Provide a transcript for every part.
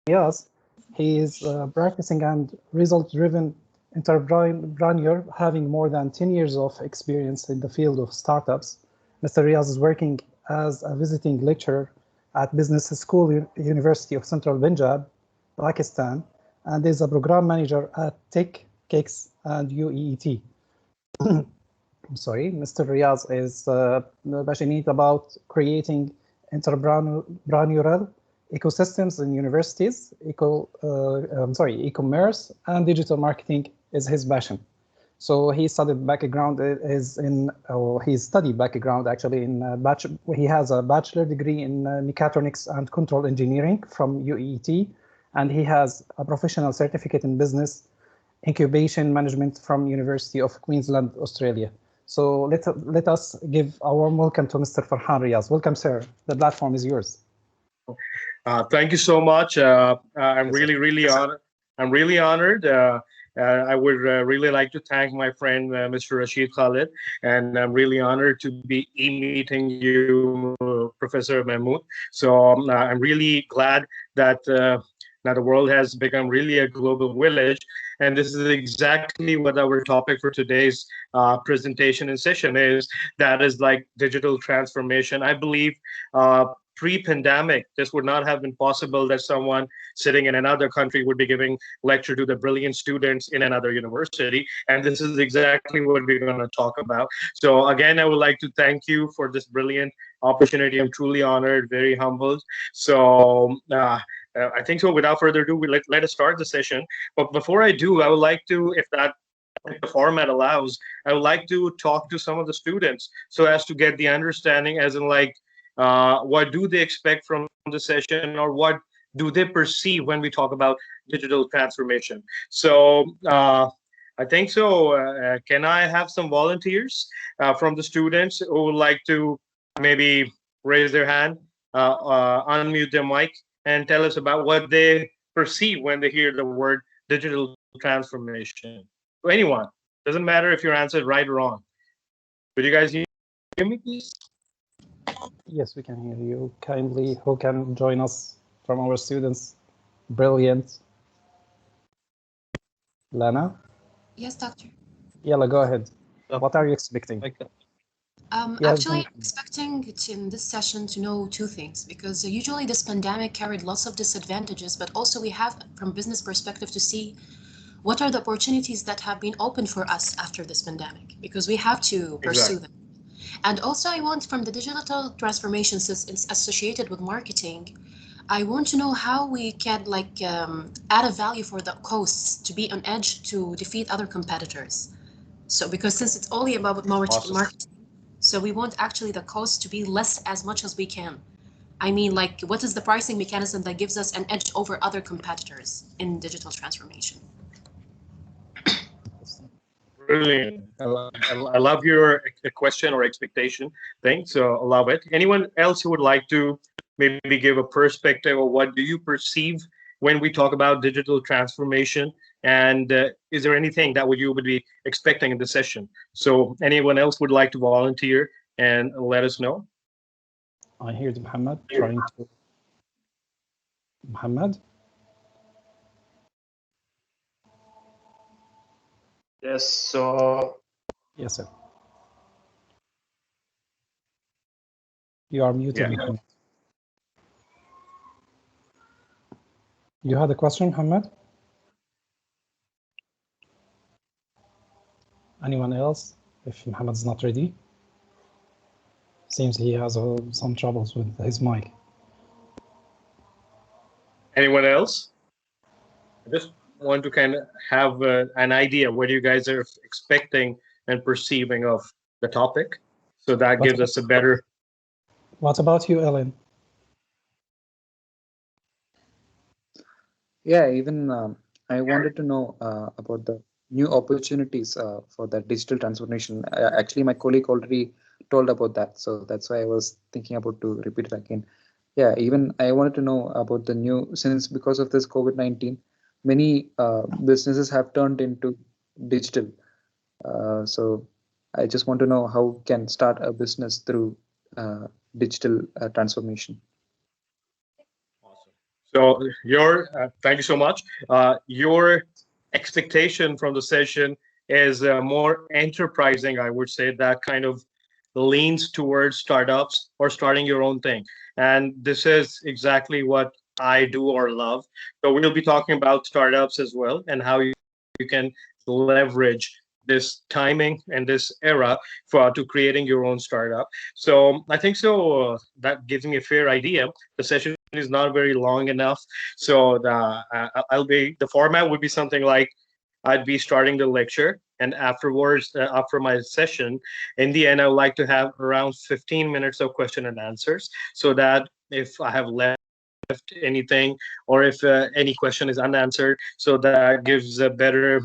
Yes, he is practicing and result-driven entrepreneur, having more than 10 years of experience in the field of startups. Mr. Riaz is working as a visiting lecturer at Business School, University of Central Punjab, Pakistan, and is a program manager at Tech, Kicks, and UEET. I'm sorry, Mr. Riaz is passionate about creating entrepreneurial ecosystems in universities. E-commerce and digital marketing is his passion. So he studied background is in, or his study background actually in he has a bachelor degree in mechatronics and control engineering from UET, and he has a professional certificate in business incubation management from University of Queensland, Australia. So let us give a warm welcome to Mr. Farhan Riaz. Welcome, sir. The platform is yours. Thank you so much. I'm Yes, sir. really honored. I'm really honored. I would really like to thank my friend Mr. Rashid Khalid, and I'm really honored to be meeting you, Professor Mahmood. So I'm really glad that now the world has become really a global village, and this is exactly what our topic for today's presentation and session is. That is like digital transformation. I believe pre-pandemic, this would not have been possible that someone sitting in another country would be giving lecture to the brilliant students in another university. And this is exactly what we're going to talk about. So again, I would like to thank you for this brilliant opportunity. I'm truly honored, very humbled. So I think so. Without further ado, let us start the session. But before I do, I would like to, if the format allows, I would like to talk to some of the students so as to get the understanding, as in like, what do they expect from the session, or what do they perceive when we talk about digital transformation? So I think so. Can I have some volunteers from the students who would like to maybe raise their hand, unmute their mic, and tell us about what they perceive when they hear the word digital transformation? To anyone, doesn't matter if your answer is right or wrong. Could you guys hear me, please? Yes, we can hear you. Kindly, who can join us from our students? Brilliant. Lana? Yes, doctor. Yalla, go ahead. What are you expecting? Yes, Actually, I'm expecting in this session to know two things because usually this pandemic carried lots of disadvantages, but also we have, from business perspective, to see what are the opportunities that have been opened for us after this pandemic because we have to Exactly. pursue them. And also, I want from the digital transformation associated with marketing, I want to know how we can add a value for the costs to be on edge to defeat other competitors. So because since it's only about Awesome. marketing, so we want actually the cost to be less as much as we can. I mean, like, what is the pricing mechanism that gives us an edge over other competitors in digital transformation? Brilliant. I love your question or expectation thing. So I love it. Anyone else who would like to maybe give a perspective of what do you perceive when we talk about digital transformation? And is there anything that you would be expecting in the session? So anyone else would like to volunteer and let us know? I heard Muhammad trying to. Muhammad? Yes, so Yes, sir. You are muted, Yeah. Muhammad. You had a question, Muhammad? Anyone else? If Muhammad's not ready, seems he has some troubles with his mic. Anyone else? I just want to kind of have an idea what you guys are expecting and perceiving of the topic. So that What gives about, us a better. what about you, Ellen? Yeah, even I wanted to know about the new opportunities for the digital transformation. Actually, my colleague already told about that, so that's why I was thinking about to repeat it again. Yeah, even I wanted to know about the new, since because of this COVID-19, many businesses have turned into digital. So I just want to know how can start a business through digital transformation. Awesome. So thank you so much. Your expectation from the session is more enterprising, I would say, that kind of leans towards startups or starting your own thing. And this is exactly what I do or love. So we'll be talking about startups as well and how you can leverage this timing and this era to creating your own startup. So I think so that gives me a fair idea. The session is not very long enough, so the format would be something like I'd be starting the lecture, and afterwards, after my session, in the end, I would like to have around 15 minutes of question and answers, so that if I have left anything or if any question is unanswered, so that gives a better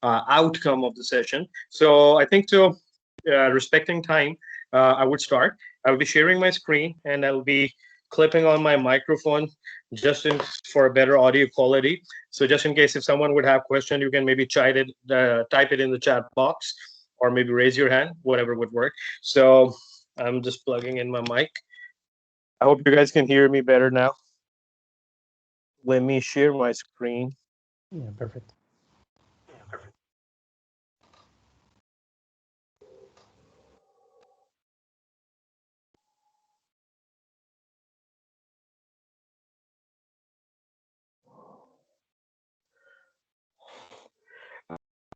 outcome of the session. So I think so, respecting time, I would start. I'll be sharing my screen and I'll be clipping on my microphone for a better audio quality. So just in case if someone would have question, you can maybe type it in the chat box or maybe raise your hand, whatever would work. So I'm just plugging in my mic. I hope you guys can hear me better now. Let me share my screen. Yeah, perfect.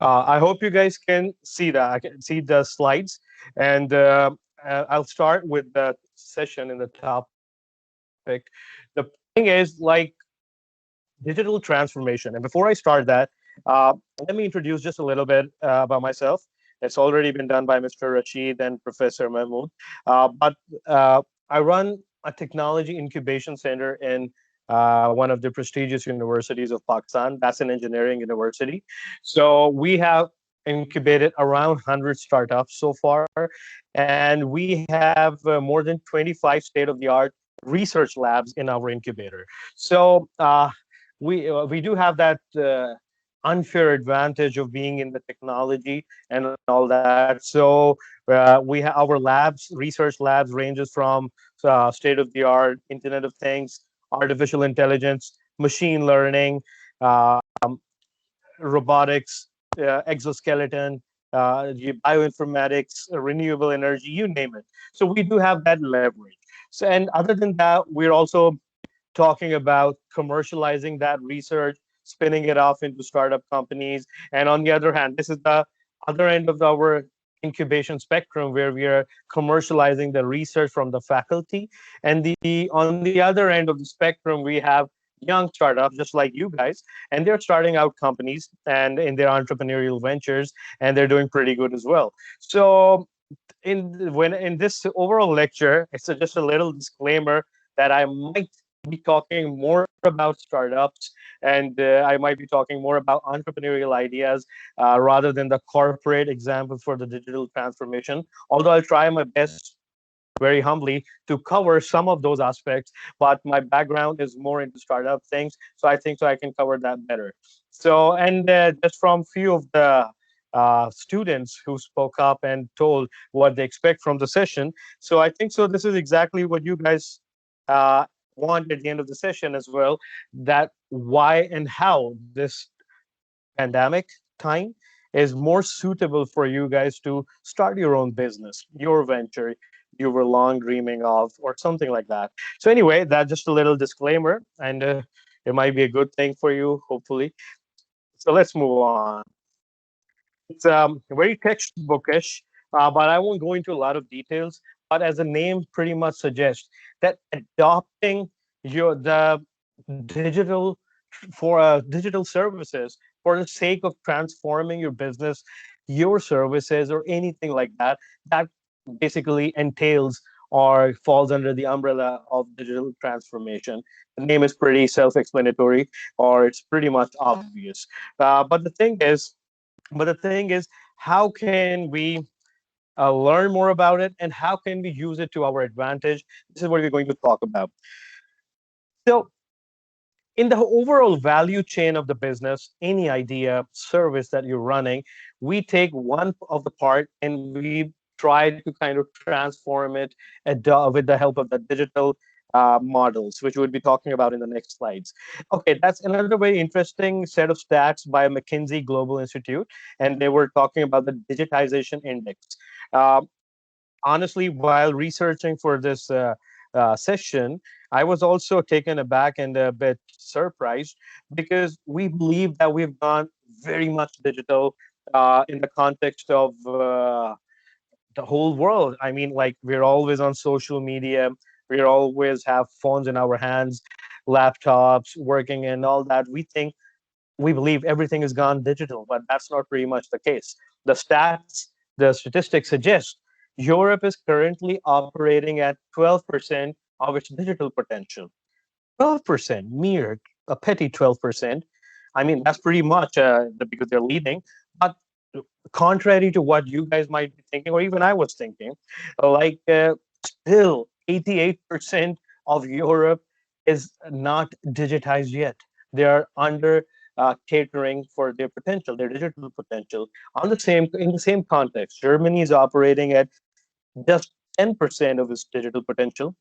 I hope you guys can see that. I can see the slides, and I'll start with the session in the topic. The thing is like digital transformation. And before I start that, uh, let me introduce just a little bit about myself. It's already been done by Mr. Rashid and Professor Mahmood. But I run a technology incubation center in one of the prestigious universities of Pakistan. That's an engineering university. So we have incubated around 100 startups so far, and we have more than 25 state-of-the-art research labs in our incubator. So we do have that unfair advantage of being in the technology and all that. So our labs, research labs, ranges from state of the art, Internet of Things, artificial intelligence, machine learning, um, robotics, exoskeleton, bioinformatics, renewable energy, you name it. So we do have that leverage. So, and other than that, we're also talking about commercializing that research, spinning it off into startup companies. And on the other hand, this is the other end of our incubation spectrum where we are commercializing the research from the faculty. And on the other end of the spectrum, we have young startups just like you guys, and they're starting out companies and in their entrepreneurial ventures, and they're doing pretty good as well. So in this overall lecture, it's just a little disclaimer that I might be talking more about startups, and I might be talking more about entrepreneurial ideas rather than the corporate examples for the digital transformation. Although I'll try my best, very humbly, to cover some of those aspects, but my background is more into startup things, so I think so I can cover that better. So, and just from few of the students who spoke up and told what they expect from the session. So I think so this is exactly what you guys uh, want at the end of the session as well, that why and how this pandemic time is more suitable for you guys to start your own business, your venture you were long dreaming of, or something like that. So anyway, that's just a little disclaimer, and it might be a good thing for you, hopefully. So let's move on. It's very textbookish, but I won't go into a lot of details. But as the name pretty much suggests, that adopting the digital digital services for the sake of transforming your business, your services, or anything like that, that basically entails or falls under the umbrella of digital transformation. The name is pretty self-explanatory, or it's pretty much obvious. But the thing is, how can we learn more about it, and how can we use it to our advantage? This is what we're going to talk about. So, in the overall value chain of the business, any idea, service that you're running, we take one of the part and we try to kind of transform it with the help of the digital models, which we'll be talking about in the next slides. Okay, that's another very interesting set of stats by McKinsey Global Institute, and they were talking about the digitization index. Uh, Honestly, while researching for this session, I was also taken aback and a bit surprised because we believe that we've gone very much digital in the context of the whole world. I mean, like we're always on social media, we always have phones in our hands, laptops, working and all that. We believe everything has gone digital, but that's not pretty much the case. The statistics suggest Europe is currently operating at 12% of its digital potential. 12%, mere a petty 12%. I mean, that's pretty much because they're leading. But contrary to what you guys might be thinking, or even I was thinking, still 88% of Europe is not digitized yet. They are under catering for their potential, their digital potential. In the same context, Germany is operating at just 10% of its digital potential.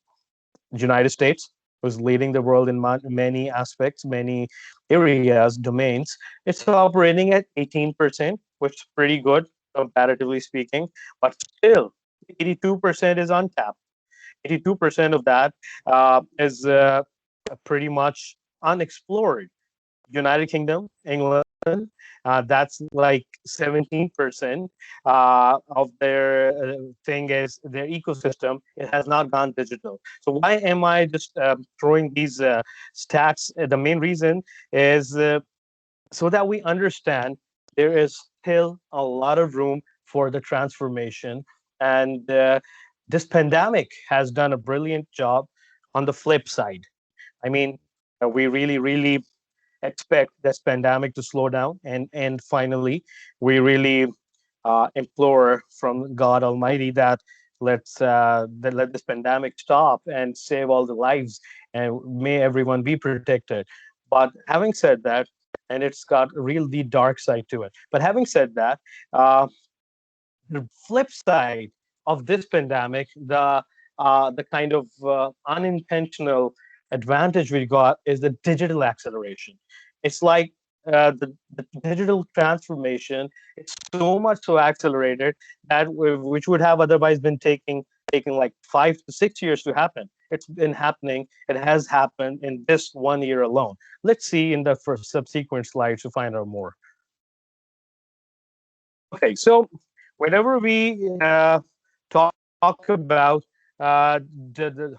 The United States was leading the world in many aspects, many areas, domains. It's operating at 18%, which is pretty good comparatively speaking, but still 82% is untapped. 82% of that is pretty much unexplored. United Kingdom, England, that's like 17% of their thing is their ecosystem. It has not gone digital. So why am I just throwing these stats? The main reason is so that we understand there is still a lot of room for the transformation. And this pandemic has done a brilliant job on the flip side. I mean, we really expect this pandemic to slow down, and finally we really implore from God Almighty that let this pandemic stop and save all the lives, and may everyone be protected. But having said that, and it's got a really dark side to it, but having said that, the flip side of this pandemic, the kind of unintentional advantage we got is the digital acceleration. It's like the digital transformation. It's so much so accelerated that which would have otherwise been taking like 5 to 6 years to happen. It's been happening. It has happened in this 1 year alone. Let's see in the first subsequent slides to find out more. Okay, so whenever we talk about uh, the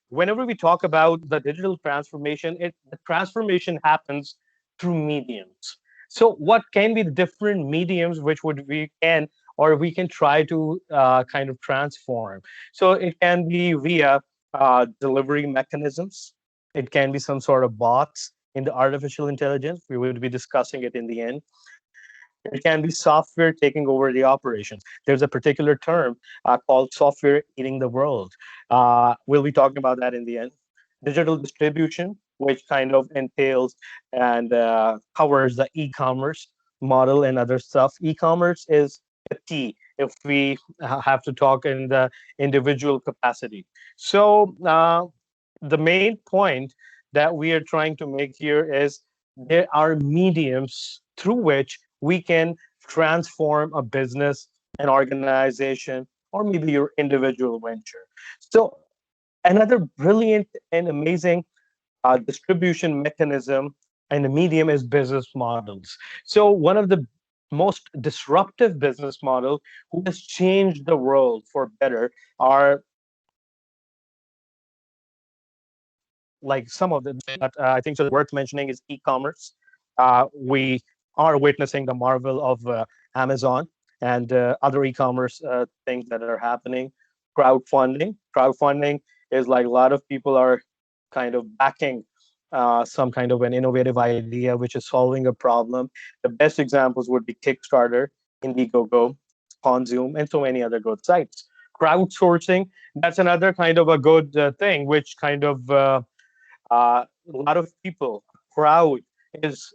whenever we talk about the digital transformation, the transformation happens through mediums. So what can be the different mediums which would we can or we can try to kind of transform? So it can be via delivery mechanisms. It can be some sort of bots in the artificial intelligence. We will be discussing it in the end. It can be software taking over the operations. There's a particular term called software eating the world. We'll be talking about that in the end. Digital distribution, which kind of entails and covers the e-commerce model and other stuff. E-commerce is the key if we have to talk in the individual capacity. So the main point that we are trying to make here is there are mediums through which we can transform a business, an organization, or maybe your individual venture. So another brilliant and amazing distribution mechanism and a medium is business models. So one of the most disruptive business model who has changed the world for better are like some of them that I think so worth mentioning is e-commerce. We are witnessing the marvel of Amazon and other e-commerce things that are happening. Crowdfunding is like a lot of people are kind of backing some kind of an innovative idea which is solving a problem. The best examples would be Kickstarter, Indiegogo, Consume, and so many other good sites. Crowdsourcing, that's another kind of a good thing, which kind of a lot of people, crowd is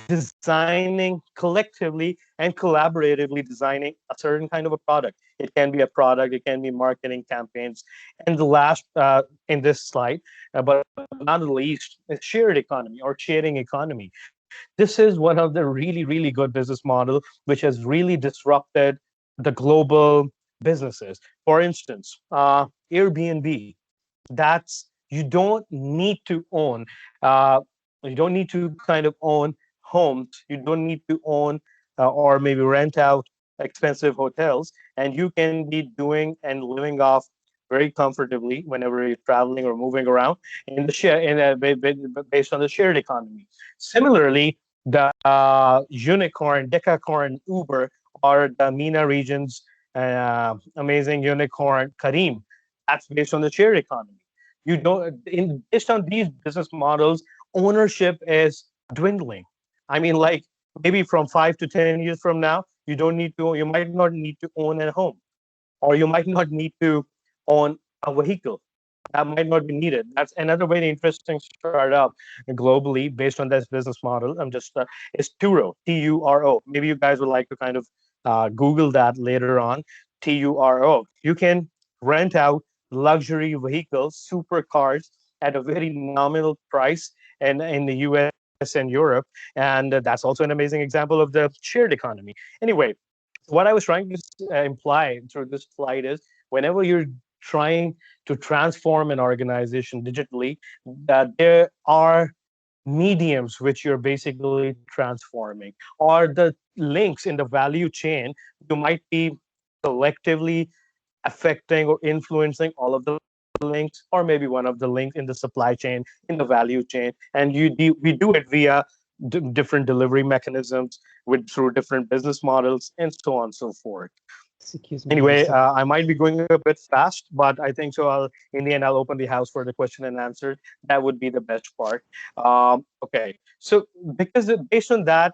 designing collectively and collaboratively designing a certain kind of a product. It can be a product, it can be marketing campaigns. And the last in this slide, but not the least, is shared economy or sharing economy. This is one of the really, really good business model, which has really disrupted the global businesses. For instance, Airbnb. That's you don't need to own. You don't need to kind of own homes. You don't need to own or maybe rent out expensive hotels, and you can be doing and living off very comfortably whenever you're traveling or moving around in the share based on the shared economy. Similarly, the unicorn, decacorn Uber, or the MENA region's amazing unicorn Kareem, that's based on the shared economy. You don't based on these business models, ownership is dwindling. I mean, like maybe from 5 to 10 years from now, you might not need to own a home, or you might not need to own a vehicle. That might not be needed. That's another very interesting startup globally based on this business model. I'm just It's Turo, Turo. Maybe you guys would like to kind of Google that later on. Turo. You can rent out luxury vehicles, supercars at a very nominal price, and in the US and Europe. And that's also an amazing example of the shared economy. Anyway, what I was trying to imply through this slide is whenever you're trying to transform an organization digitally, that there are mediums which you're basically transforming, or the links in the value chain you might be collectively affecting or influencing all of the links, or maybe one of the links in the supply chain, in the value chain, and we do it via different delivery mechanisms with through different business models and so on and so forth. Excuse me. Anyway, I might be going a bit fast, but I think so. In the end, I'll open the house for the question and answer. That would be the best part. Okay, so based on that,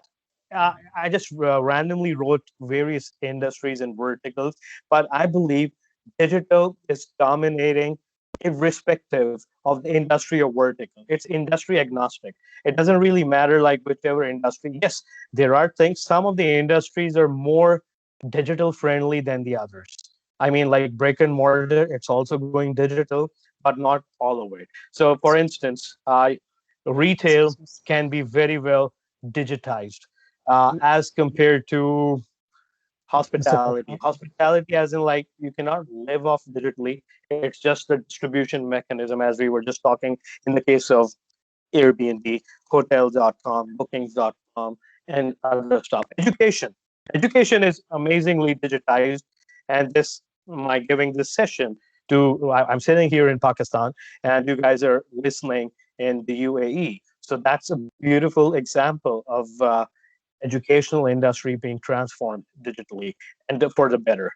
I just randomly wrote various industries and verticals, but I believe digital is dominating irrespective of the industry or vertical. It's industry agnostic. It doesn't really matter like whichever industry. Yes, there are things. Some of the industries are more digital friendly than the others. I mean, like brick and mortar, it's also going digital, but not all of it. So, for instance, retail can be very well digitized as compared to hospitality. Hospitality, as in like you cannot live off digitally. It's just the distribution mechanism, as we were just talking in the case of Airbnb, hotels.com, bookings.com, and other stuff. Education is amazingly digitized, and this my giving this session to I'm sitting here in Pakistan, and you guys are listening in the UAE. So that's a beautiful example of educational industry being transformed digitally and for the better.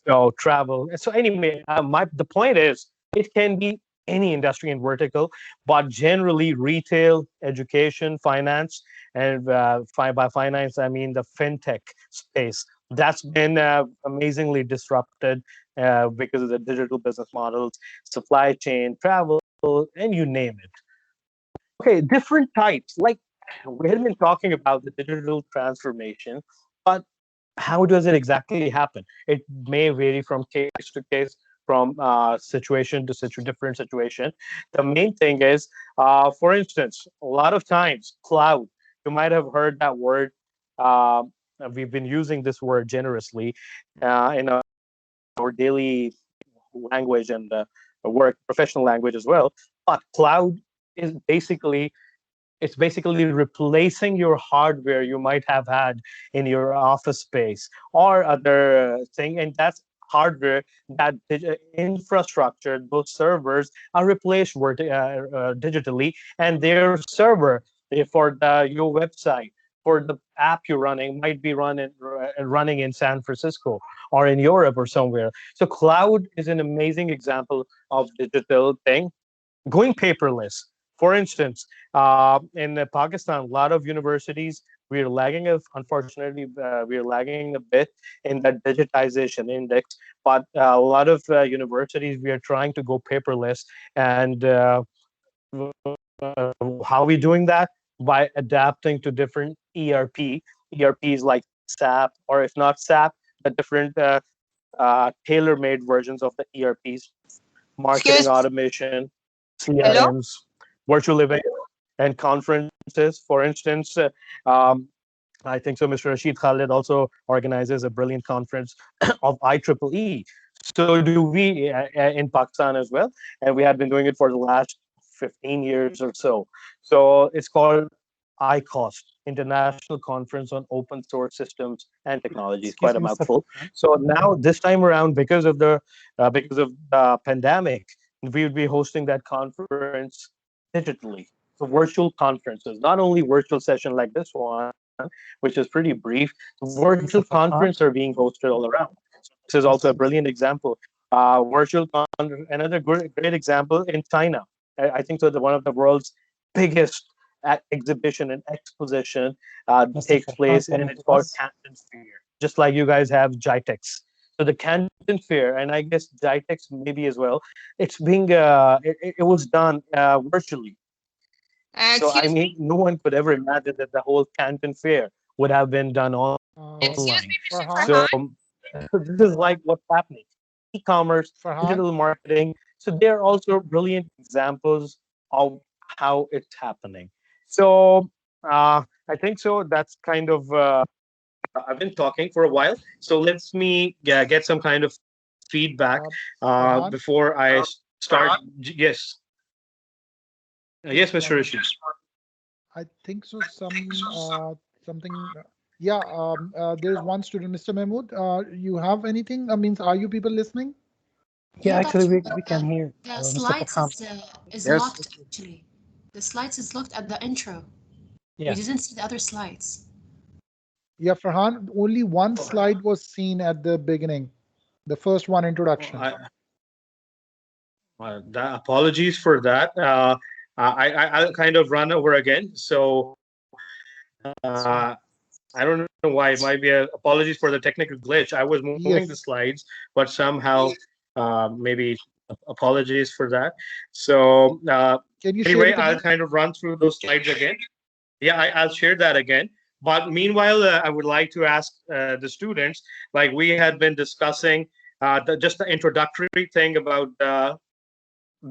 So travel. So anyway, the point is it can be any industry in vertical, but generally retail, education, finance, and by finance I mean the fintech space. That's been amazingly disrupted because of the digital business models, supply chain, travel, and you name it. Okay, different types. Like we have been talking about the digital transformation, but how does it exactly happen? It may vary from case to case, from situation to different situation. The main thing is, for instance, a lot of times cloud. You might have heard that word. Uh, we've been using this word generously in our daily language and work professional language as well. But cloud is basically replacing your hardware you might have had in your office space or other thing, and that's hardware, that infrastructure, those servers are replaced digitally, and their server for your website, for the app you're running, might be running in San Francisco or in Europe or somewhere. So cloud is an amazing example of digital thing going paperless. For instance, in Pakistan, a lot of universities, unfortunately, we're lagging a bit in that digitization index. But a lot of universities, we are trying to go paperless. And how are we doing that? By adapting to different ERP. ERPs like SAP, or if not SAP, the different tailor-made versions of the ERPs, marketing Excuse- automation, CRMs, virtual events, and conferences. For instance, I think so. Mr. Rashid Khalid also organizes a brilliant conference of IEEE. So do we in Pakistan as well, and we have been doing it for the last 15 years or so. So it's called ICOST, International Conference on Open Source Systems and Technologies. Excuse Quite a me, Mr. mouthful. So now this time around, because of the pandemic, we would be hosting that conference digitally. So virtual conferences, not only virtual session like this one, which is pretty brief. Virtual conferences are being hosted all around. This is also a brilliant example. Another great example in China. I think so. One of the world's biggest exhibition and exposition takes place, and it's called Canton Fair. Just like you guys have GITEX. So the Canton Fair, and I guess GITEX maybe as well. It's being it was done virtually. So I mean, no one could ever imagine that the whole Canton Fair would have been done online. So this is like what's happening. E-commerce, digital marketing. So they're also brilliant examples of how it's happening. So I think so. That's kind of I've been talking for a while. So let me get some kind of feedback before I start. Yes. Yes, Mr. Rashid. I think so. Something. Yeah. There's one student, Mr. Mahmood. You have anything? Means, are you people listening? Yeah, actually, we can hear. The slides is locked. Actually, the slides is locked at the intro. Yeah. We didn't see the other slides. Yeah, Farhan. Only one slide was seen at the beginning. The first one, introduction. Apologies for that. I'll kind of run over again. So I don't know why. It might be apologies for the technical glitch. I was moving the slides, but somehow maybe apologies for that. So anyway, I'll kind of run through those slides again. Yeah, I'll share that again. But meanwhile, I would like to ask the students, like we had been discussing just the introductory thing about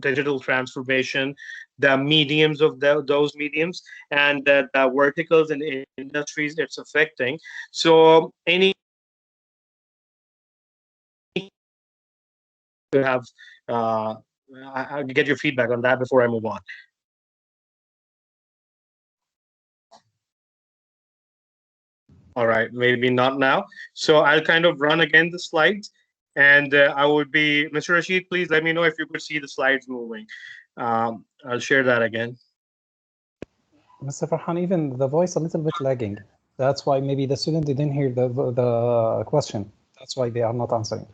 digital transformation, the mediums of those mediums, and the verticals and industries it's affecting. So any to have I'll get your feedback on that before I move on. All right, maybe not now. So I'll kind of run again the slides, and I would be, Mr. Rashid, please let me know if you could see the slides moving. I'll share that again. Mr. Farhan, even the voice a little bit lagging. That's why maybe the student didn't hear the question. That's why they are not answering.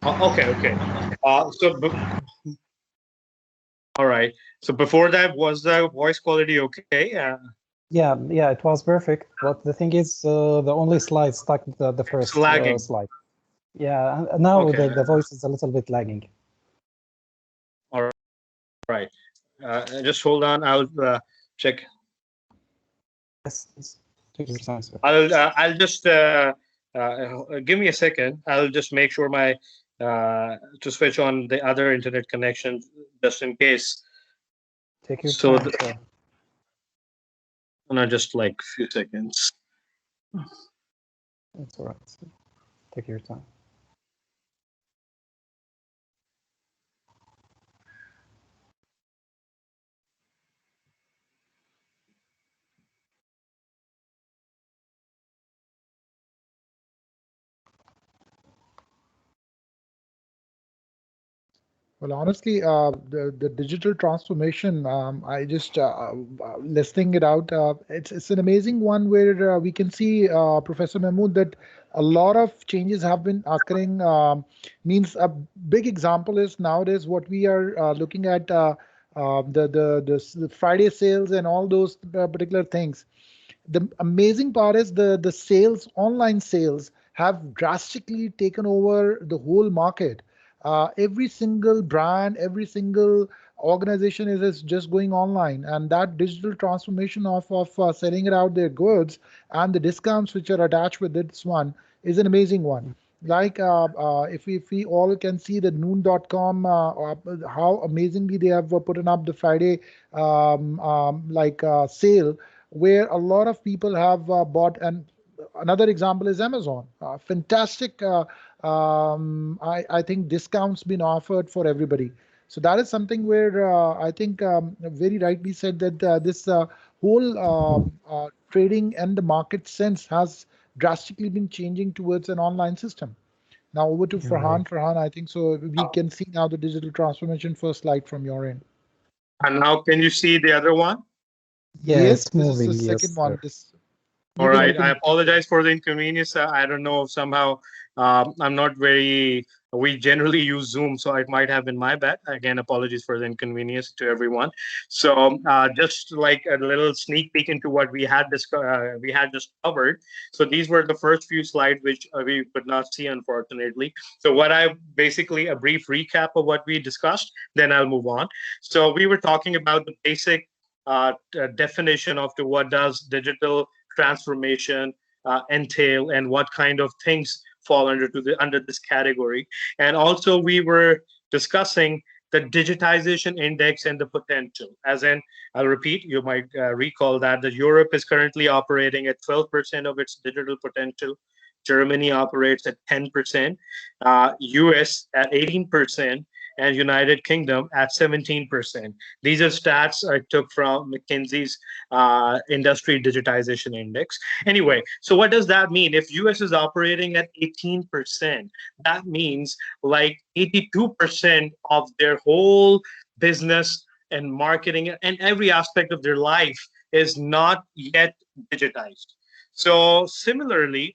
Okay. All right. So before that, was the voice quality okay? Yeah, it was perfect. But the thing is, the only slide stuck the first slide. Yeah, and now the voice is a little bit lagging. All right. Just hold on. I'll check. Yes. Take your time, sir. I'll just give me a second. I'll just make sure my to switch on the other internet connection just in case. Take your time, sir. No, just like a few seconds. That's all right. Take your time. Well, honestly, the digital transformation, I just listing it out. It's an amazing one where we can see, Professor Mahmood, that a lot of changes have been occurring. Means a big example is nowadays what we are looking at the Friday sales and all those particular things. The amazing part is the sales, online sales, have drastically taken over the whole market. Every single brand, every single organization is just going online, and that digital transformation of selling it out their goods and the discounts which are attached with this one is an amazing one. Like if we all can see the noon.com, how amazingly they have put up the Friday sale, where a lot of people have bought. And another example is Amazon. Fantastic, I think discounts been offered for everybody. So that is something where I think very rightly said that this whole trading and the market sense has drastically been changing towards an online system. Now over to Farhan. Farhan, I think so we can see now the digital transformation. First slide from your end. And now can you see the other one? Yes, This is moving. the Yes, second one. sir. This All you can- right. you I can- apologize for the inconvenience. I don't know if somehow I'm not very. We generally use Zoom, so it might have been my bad. Again, apologies for the inconvenience to everyone. So just like a little sneak peek into what we had just covered. So these were the first few slides which we could not see, unfortunately. So what I basically a brief recap of what we discussed. Then I'll move on. So we were talking about the basic definition of to what does digital transformation entail and what kind of things fall under this category. And also we were discussing the digitization index and the potential. As in, I'll repeat, you might recall that Europe is currently operating at 12% of its digital potential. Germany operates at 10%, US at 18%, and United Kingdom at 17%. These are stats I took from McKinsey's Industry Digitization Index. Anyway, so what does that mean? If US is operating at 18%, that means like 82% of their whole business and marketing and every aspect of their life is not yet digitized. So similarly,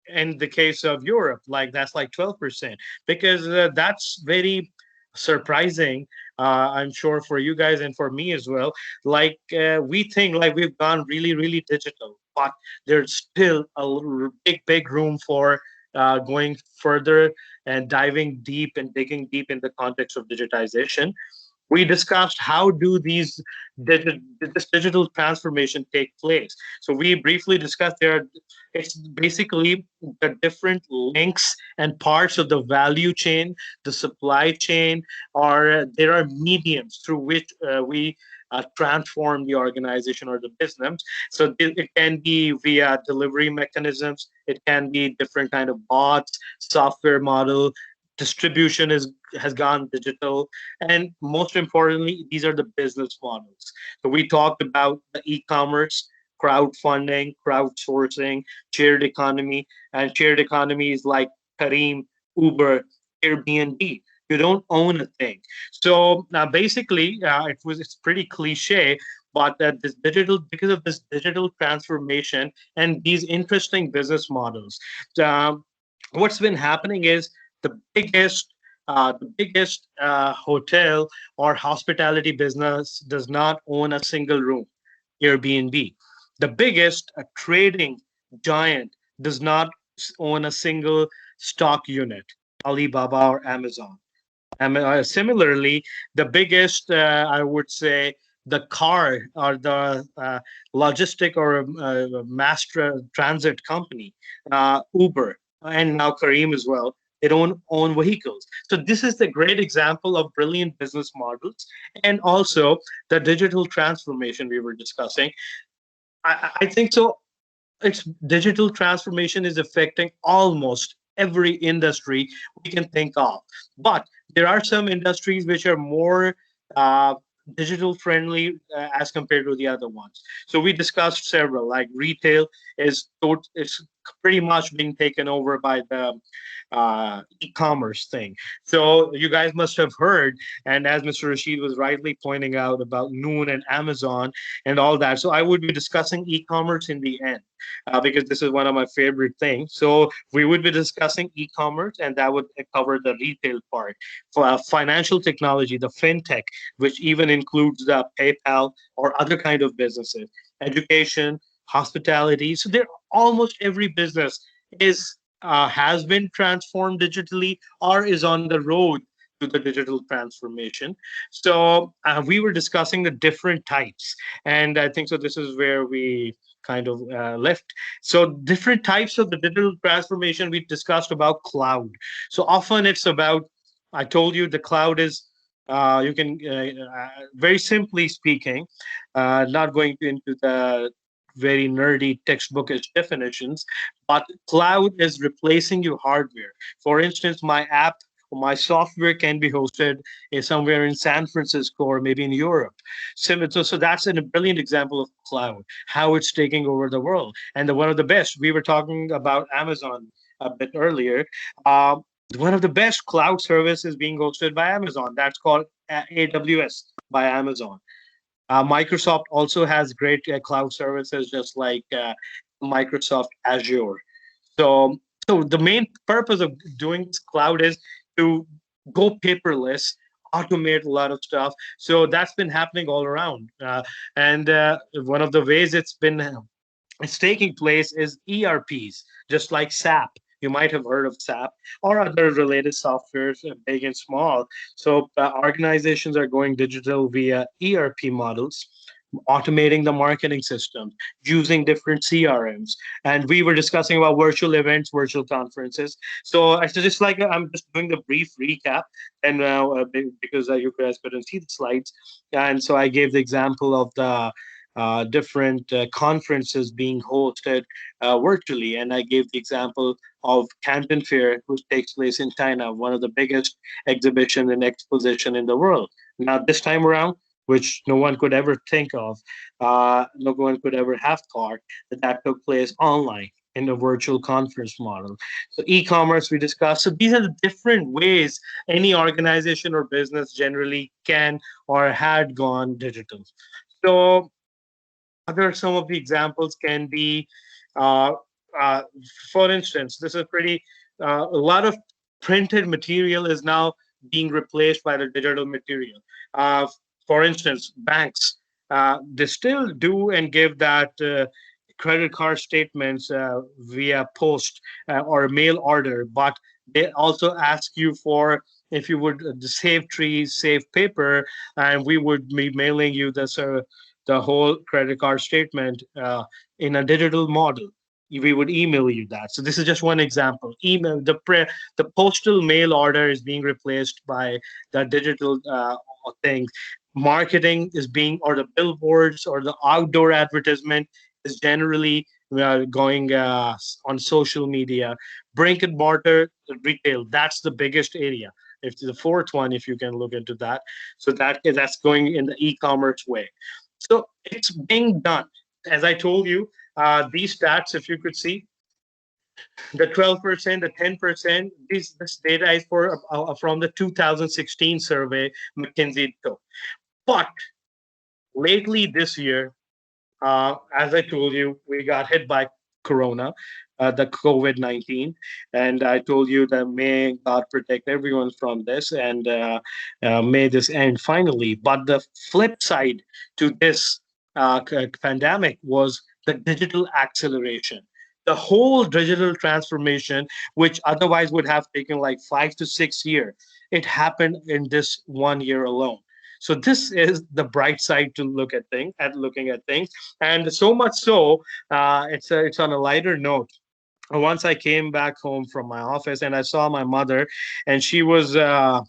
in the case of Europe, like that's like 12%, because that's very surprising. I'm sure for you guys and for me as well. Like we think like we've gone really, really digital, but there's still a big room for going further and diving deep and digging deep in the context of digitization. We discussed how do this digital transformation take place. So we briefly discussed it's basically the different links and parts of the value chain, the supply chain, or there are mediums through which we transform the organization or the business. So it can be via delivery mechanisms, it can be different kind of bots, software model, distribution has gone digital, and most importantly, these are the business models. So we talked about the e-commerce, crowdfunding, crowdsourcing, shared economy, and shared economies like Careem, Uber, Airbnb. You don't own a thing. So now basically, it's pretty cliche, but because of this digital transformation and these interesting business models, what's been happening is the biggest hotel or hospitality business does not own a single room, Airbnb. The biggest trading giant does not own a single stock unit, Alibaba or Amazon. Similarly, the biggest, I would say, the car or the logistic or mass transit company, Uber, and now Careem as well. They don't own vehicles. So this is the great example of brilliant business models and also the digital transformation we were discussing. I think so. It's digital transformation is affecting almost every industry we can think of. But there are some industries which are more digital friendly as compared to the other ones. So we discussed several, like retail is pretty much being taken over by the e-commerce thing. So you guys must have heard, and as Mr. Rashid was rightly pointing out about Noon and Amazon and all that. So I would be discussing e-commerce in the end because this is one of my favorite things. So we would be discussing e-commerce, and that would cover the retail part. For financial technology, the fintech, which even includes the PayPal or other kind of businesses, education, hospitality. So there, almost every business has been transformed digitally or is on the road to the digital transformation. So we were discussing the different types, and I think so. This is where we kind of left. So different types of the digital transformation. We discussed about cloud. So often it's about. I told you the cloud is. You can very simply speaking, not going into the very nerdy textbookish definitions, but cloud is replacing your hardware. For instance, my app or my software can be hosted somewhere in San Francisco or maybe in Europe. So that's a brilliant example of cloud, how it's taking over the world. And one of the best, we were talking about Amazon a bit earlier. Uh, one of the best cloud services being hosted by Amazon. That's called AWS by Amazon. Microsoft also has great cloud services, just like Microsoft Azure. So, so the main purpose of doing this cloud is to go paperless, automate a lot of stuff. So that's been happening all around. And one of the ways it's taking place is ERPs, just like SAP. You might have heard of SAP or other related softwares, big and small. So organizations are going digital via ERP models, automating the marketing system, using different CRMs. And we were discussing about virtual events, virtual conferences. So it's just like I'm just doing the brief recap, and because you guys couldn't see the slides, and so I gave the example of the different conferences being hosted virtually. And I gave the example of Canton Fair, which takes place in China, one of the biggest exhibition and exposition in the world. Now, this time around, which no one could ever think of, no one could ever have thought that took place online in a virtual conference model. So e-commerce we discussed. So these are the different ways any organization or business generally can or had gone digital. So other some of the examples can be, uh, uh, for instance, this is pretty, a lot of printed material is now being replaced by the digital material. Uh, for instance, banks, they still do and give that credit card statements via post or mail order, but they also ask you for if you would save trees, save paper, and we would be mailing you the whole credit card statement in a digital model. We would email you that. So this is just one example. Email the postal mail order is being replaced by the digital thing. Marketing is being, or the billboards or the outdoor advertisement is generally going on social media. Brick and mortar retail, that's the biggest area. If the fourth one, if you can look into that, so that's going in the e-commerce way. So it's being done. As I told you, these stats, if you could see, the 12%, the 10%, this data is from the 2016 survey, McKinsey took. But lately this year, as I told you, we got hit by Corona, the COVID-19, and I told you that may God protect everyone from this, and may this end finally. But the flip side to this pandemic was the digital acceleration. The whole digital transformation, which otherwise would have taken like 5 to 6 years, it happened in this 1 year alone. So this is the bright side to look at looking at things, and so much so, it's on a lighter note. Once I came back home from my office and I saw my mother, and she was on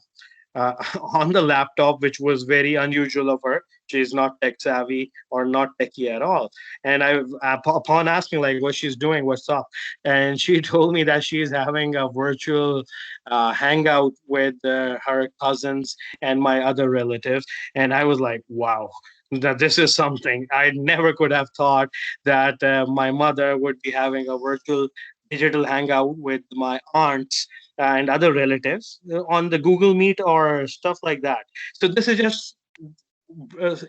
the laptop, which was very unusual of her. She's not tech savvy or not techie at all. And upon asking like what she's doing, what's up, and she told me that she's having a virtual hangout with her cousins and my other relatives. And I was like, wow, that this is something I never could have thought that my mother would be having a virtual digital hangout with my aunts and other relatives on the Google Meet or stuff like that. So this is just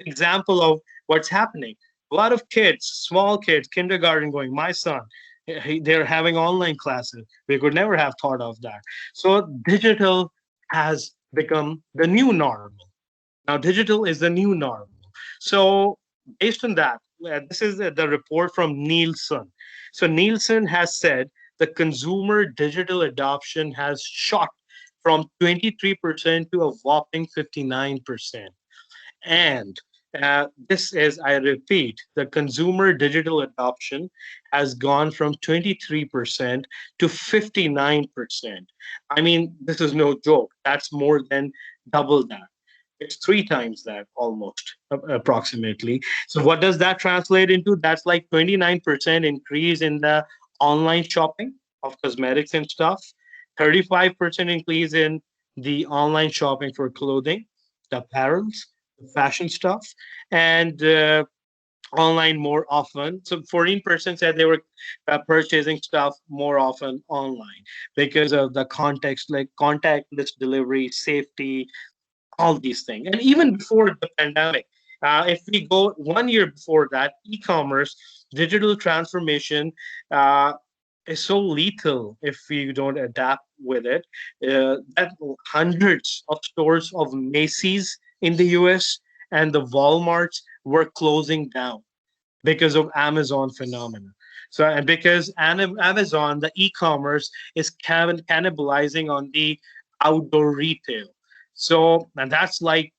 example of what's happening. A lot of kids, small kids, kindergarten going, my son, they're having online classes. We could never have thought of that. So digital has become the new normal. Now, digital is the new normal. So based on that, this is the report from Nielsen. So Nielsen has said the consumer digital adoption has shot from 23% to a whopping 59%. And this is, I repeat, the consumer digital adoption has gone from 23% to 59%. I mean, this is no joke. That's more than double that. It's three times that almost, approximately. So what does that translate into? That's like 29% increase in the online shopping of cosmetics and stuff, 35% increase in the online shopping for clothing, the apparels, the fashion stuff, and online more often. So 14% said they were purchasing stuff more often online because of the context, like contactless delivery, safety, all these things. And even before the pandemic, if we go 1 year before that, e-commerce, digital transformation is so lethal if we don't adapt with it. That hundreds of stores of Macy's in the US and the Walmarts were closing down because of Amazon phenomena. So, and because Amazon, the e-commerce is cannibalizing on the outdoor retail. So, and that's like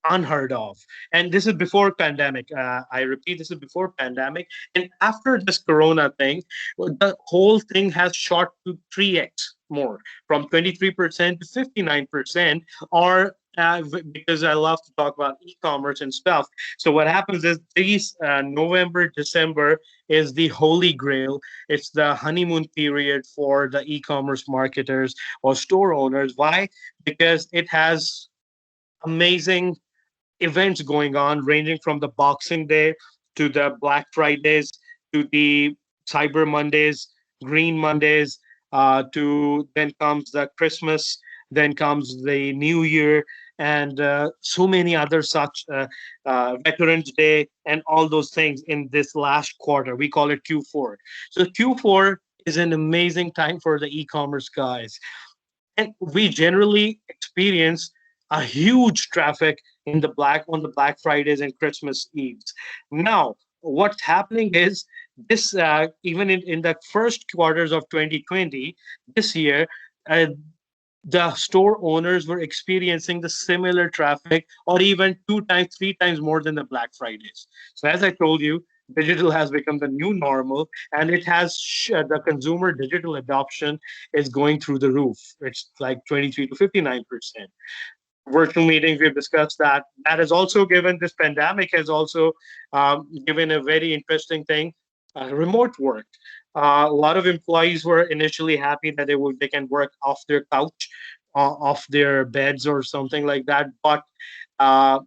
unheard of. And this is before pandemic. I repeat, this is before pandemic. And after this Corona thing, the whole thing has shot to 3x more, from 23% to 59%, or because I love to talk about e-commerce and stuff. So what happens is these November, December is the holy grail. It's the honeymoon period for the e-commerce marketers or store owners. Why? Because it has amazing events going on, ranging from the Boxing Day to the Black Fridays to the Cyber Mondays, Green Mondays, to then comes the Christmas, then comes the New Year, and so many other such Veterans Day and all those things in this last quarter. We call it Q4. So Q4 is an amazing time for the e-commerce guys. And we generally experience a huge traffic in the Black Fridays and Christmas Eves. Now, what's happening is this even in the first quarters of 2020, this year, the store owners were experiencing the similar traffic, or even 2 times, 3 times more than the Black Fridays. So as I told you, digital has become the new normal, and it has the consumer digital adoption is going through the roof. It's like 23 to 59%. Virtual meetings, we've discussed that. That has also given, this pandemic has also given a very interesting thing, remote work. A lot of employees were initially happy that they can work off their couch, off their beds or something like that. But uh,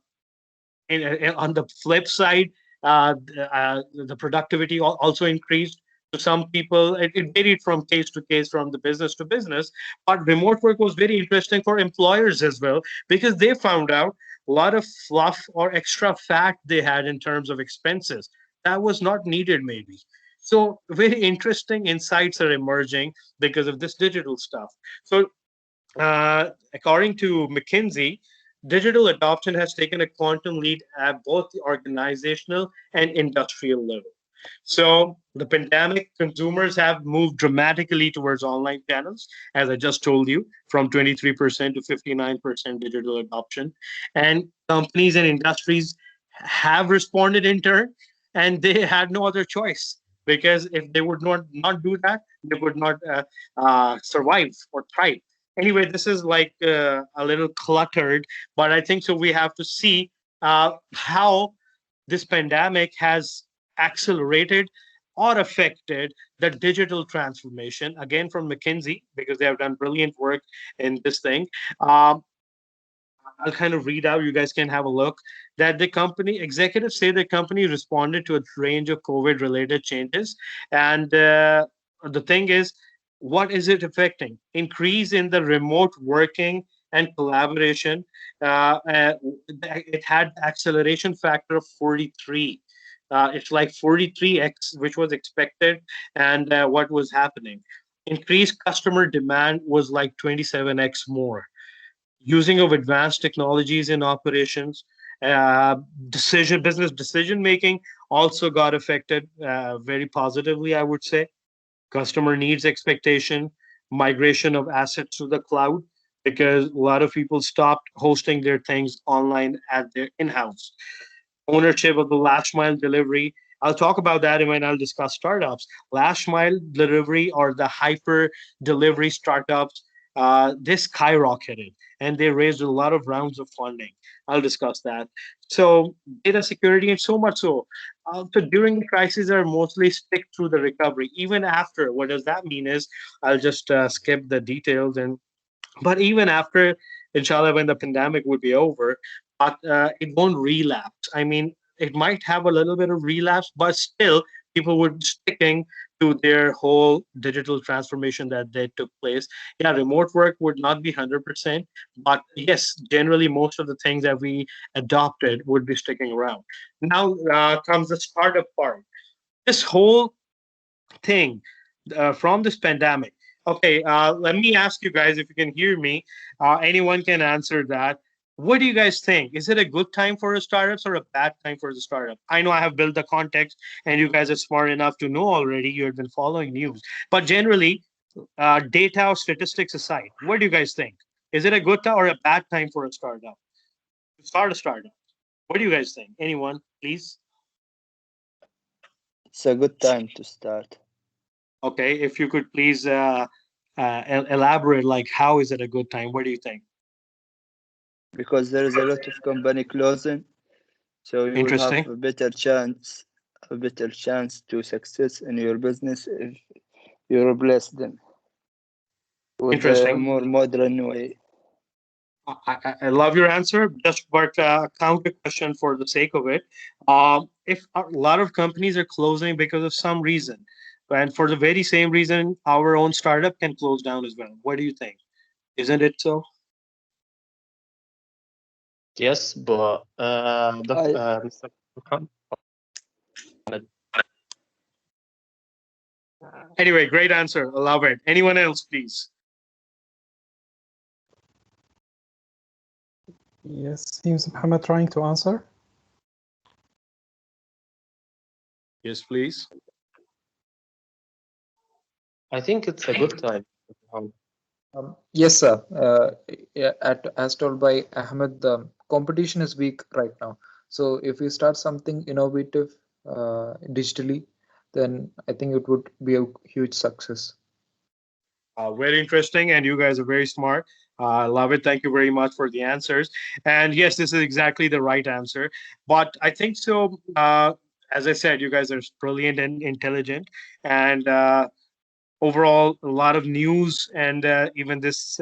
on the flip side, the productivity also increased. So some people, it varied from case to case, from the business to business. But remote work was very interesting for employers as well, because they found out a lot of fluff or extra fat they had in terms of expenses that was not needed, maybe. So very interesting insights are emerging because of this digital stuff. So according to McKinsey, digital adoption has taken a quantum lead at both the organizational and industrial level. So the pandemic, consumers have moved dramatically towards online channels, as I just told you, from 23% to 59% digital adoption. And companies and industries have responded in turn, and they had no other choice, because if they would not do that, they would not survive or thrive. Anyway, this is like a little cluttered, but I think so. We have to see how this pandemic has accelerated or affected the digital transformation, again from McKinsey, because they have done brilliant work in this thing. I'll kind of read out, you guys can have a look, that the company executives say the company responded to a range of COVID related changes. And the thing is, what is it affecting? Increase in the remote working and collaboration. It had acceleration factor of 43. It's like 43x, which was expected, and what was happening. Increased customer demand was like 27x more. Using of advanced technologies in operations, business decision making also got affected very positively, I would say. Customer needs expectation, migration of assets to the cloud, because a lot of people stopped hosting their things online at their in-house. Ownership of the last mile delivery. I'll talk about that when I'll discuss startups. Last mile delivery or the hyper delivery startups, they skyrocketed and they raised a lot of rounds of funding. I'll discuss that. So data security and so much so. So during the crisis are mostly stick through the recovery. Even after, what does that mean is, I'll just skip the details and but even after, inshallah, when the pandemic would be over, but it won't relapse. I mean, it might have a little bit of relapse, but still, people would sticking to their whole digital transformation that they took place. Yeah, remote work would not be 100%, but yes, generally, most of the things that we adopted would be sticking around. Now comes the startup part. This whole thing from this pandemic. Okay, let me ask you guys if you can hear me. Anyone can answer that. What do you guys think? Is it a good time for a startups or a bad time for the startup? I know I have built the context, and you guys are smart enough to know already. You have been following news, but generally, data or statistics aside, what do you guys think? Is it a good time or a bad time for a startup to start a startup? What do you guys think? Anyone, please? It's a good time to start. Okay, if you could please elaborate, like how is it a good time? What do you think? Because there is a lot of company closing, so you will have Interesting. a better chance to success in your business if you replace them with a Interesting. more modern way. I love your answer. Just but counter question for the sake of it. If a lot of companies are closing because of some reason, and for the very same reason, our own startup can close down as well. What do you think? Isn't it so? Yes, but Mr. Furkan, Anyway, great answer. I love it. Anyone else, please? Yes, seems Muhammad trying to answer. Yes, please. I think it's a good time. Yes, sir. Yeah, as told by Ahmed, the competition is weak right now. So if we start something innovative digitally, then I think it would be a huge success. Very interesting, and you guys are very smart. I love it. Thank you very much for the answers. And yes, this is exactly the right answer. But I think so. As I said, you guys are brilliant and intelligent, and overall, a lot of news and even this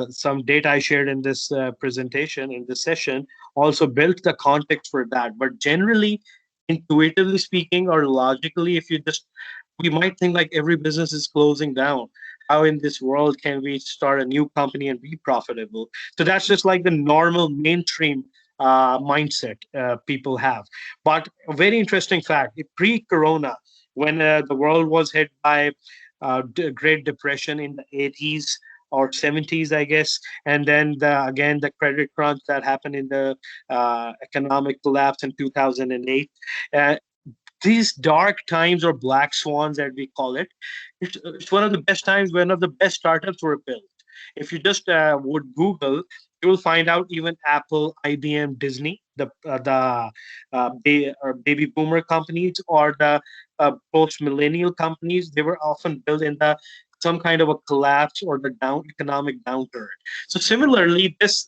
some data I shared in this presentation in this session also built the context for that. But generally, intuitively speaking, or logically, if you just we might think like every business is closing down. How in this world can we start a new company and be profitable? So that's just like the normal mainstream mindset people have. But a very interesting fact: pre-corona, when the world was hit by Great Depression in the 80s or 70s, I guess, and then again the credit crunch that happened in the economic collapse in 2008. These dark times or black swans, as we call it, it's one of the best times, one of the best startups were built. If you just would Google, you will find out even Apple, IBM, Disney, the baby boomer companies or the post millennial companies, they were often built in the some kind of a collapse or the economic downturn. So similarly, this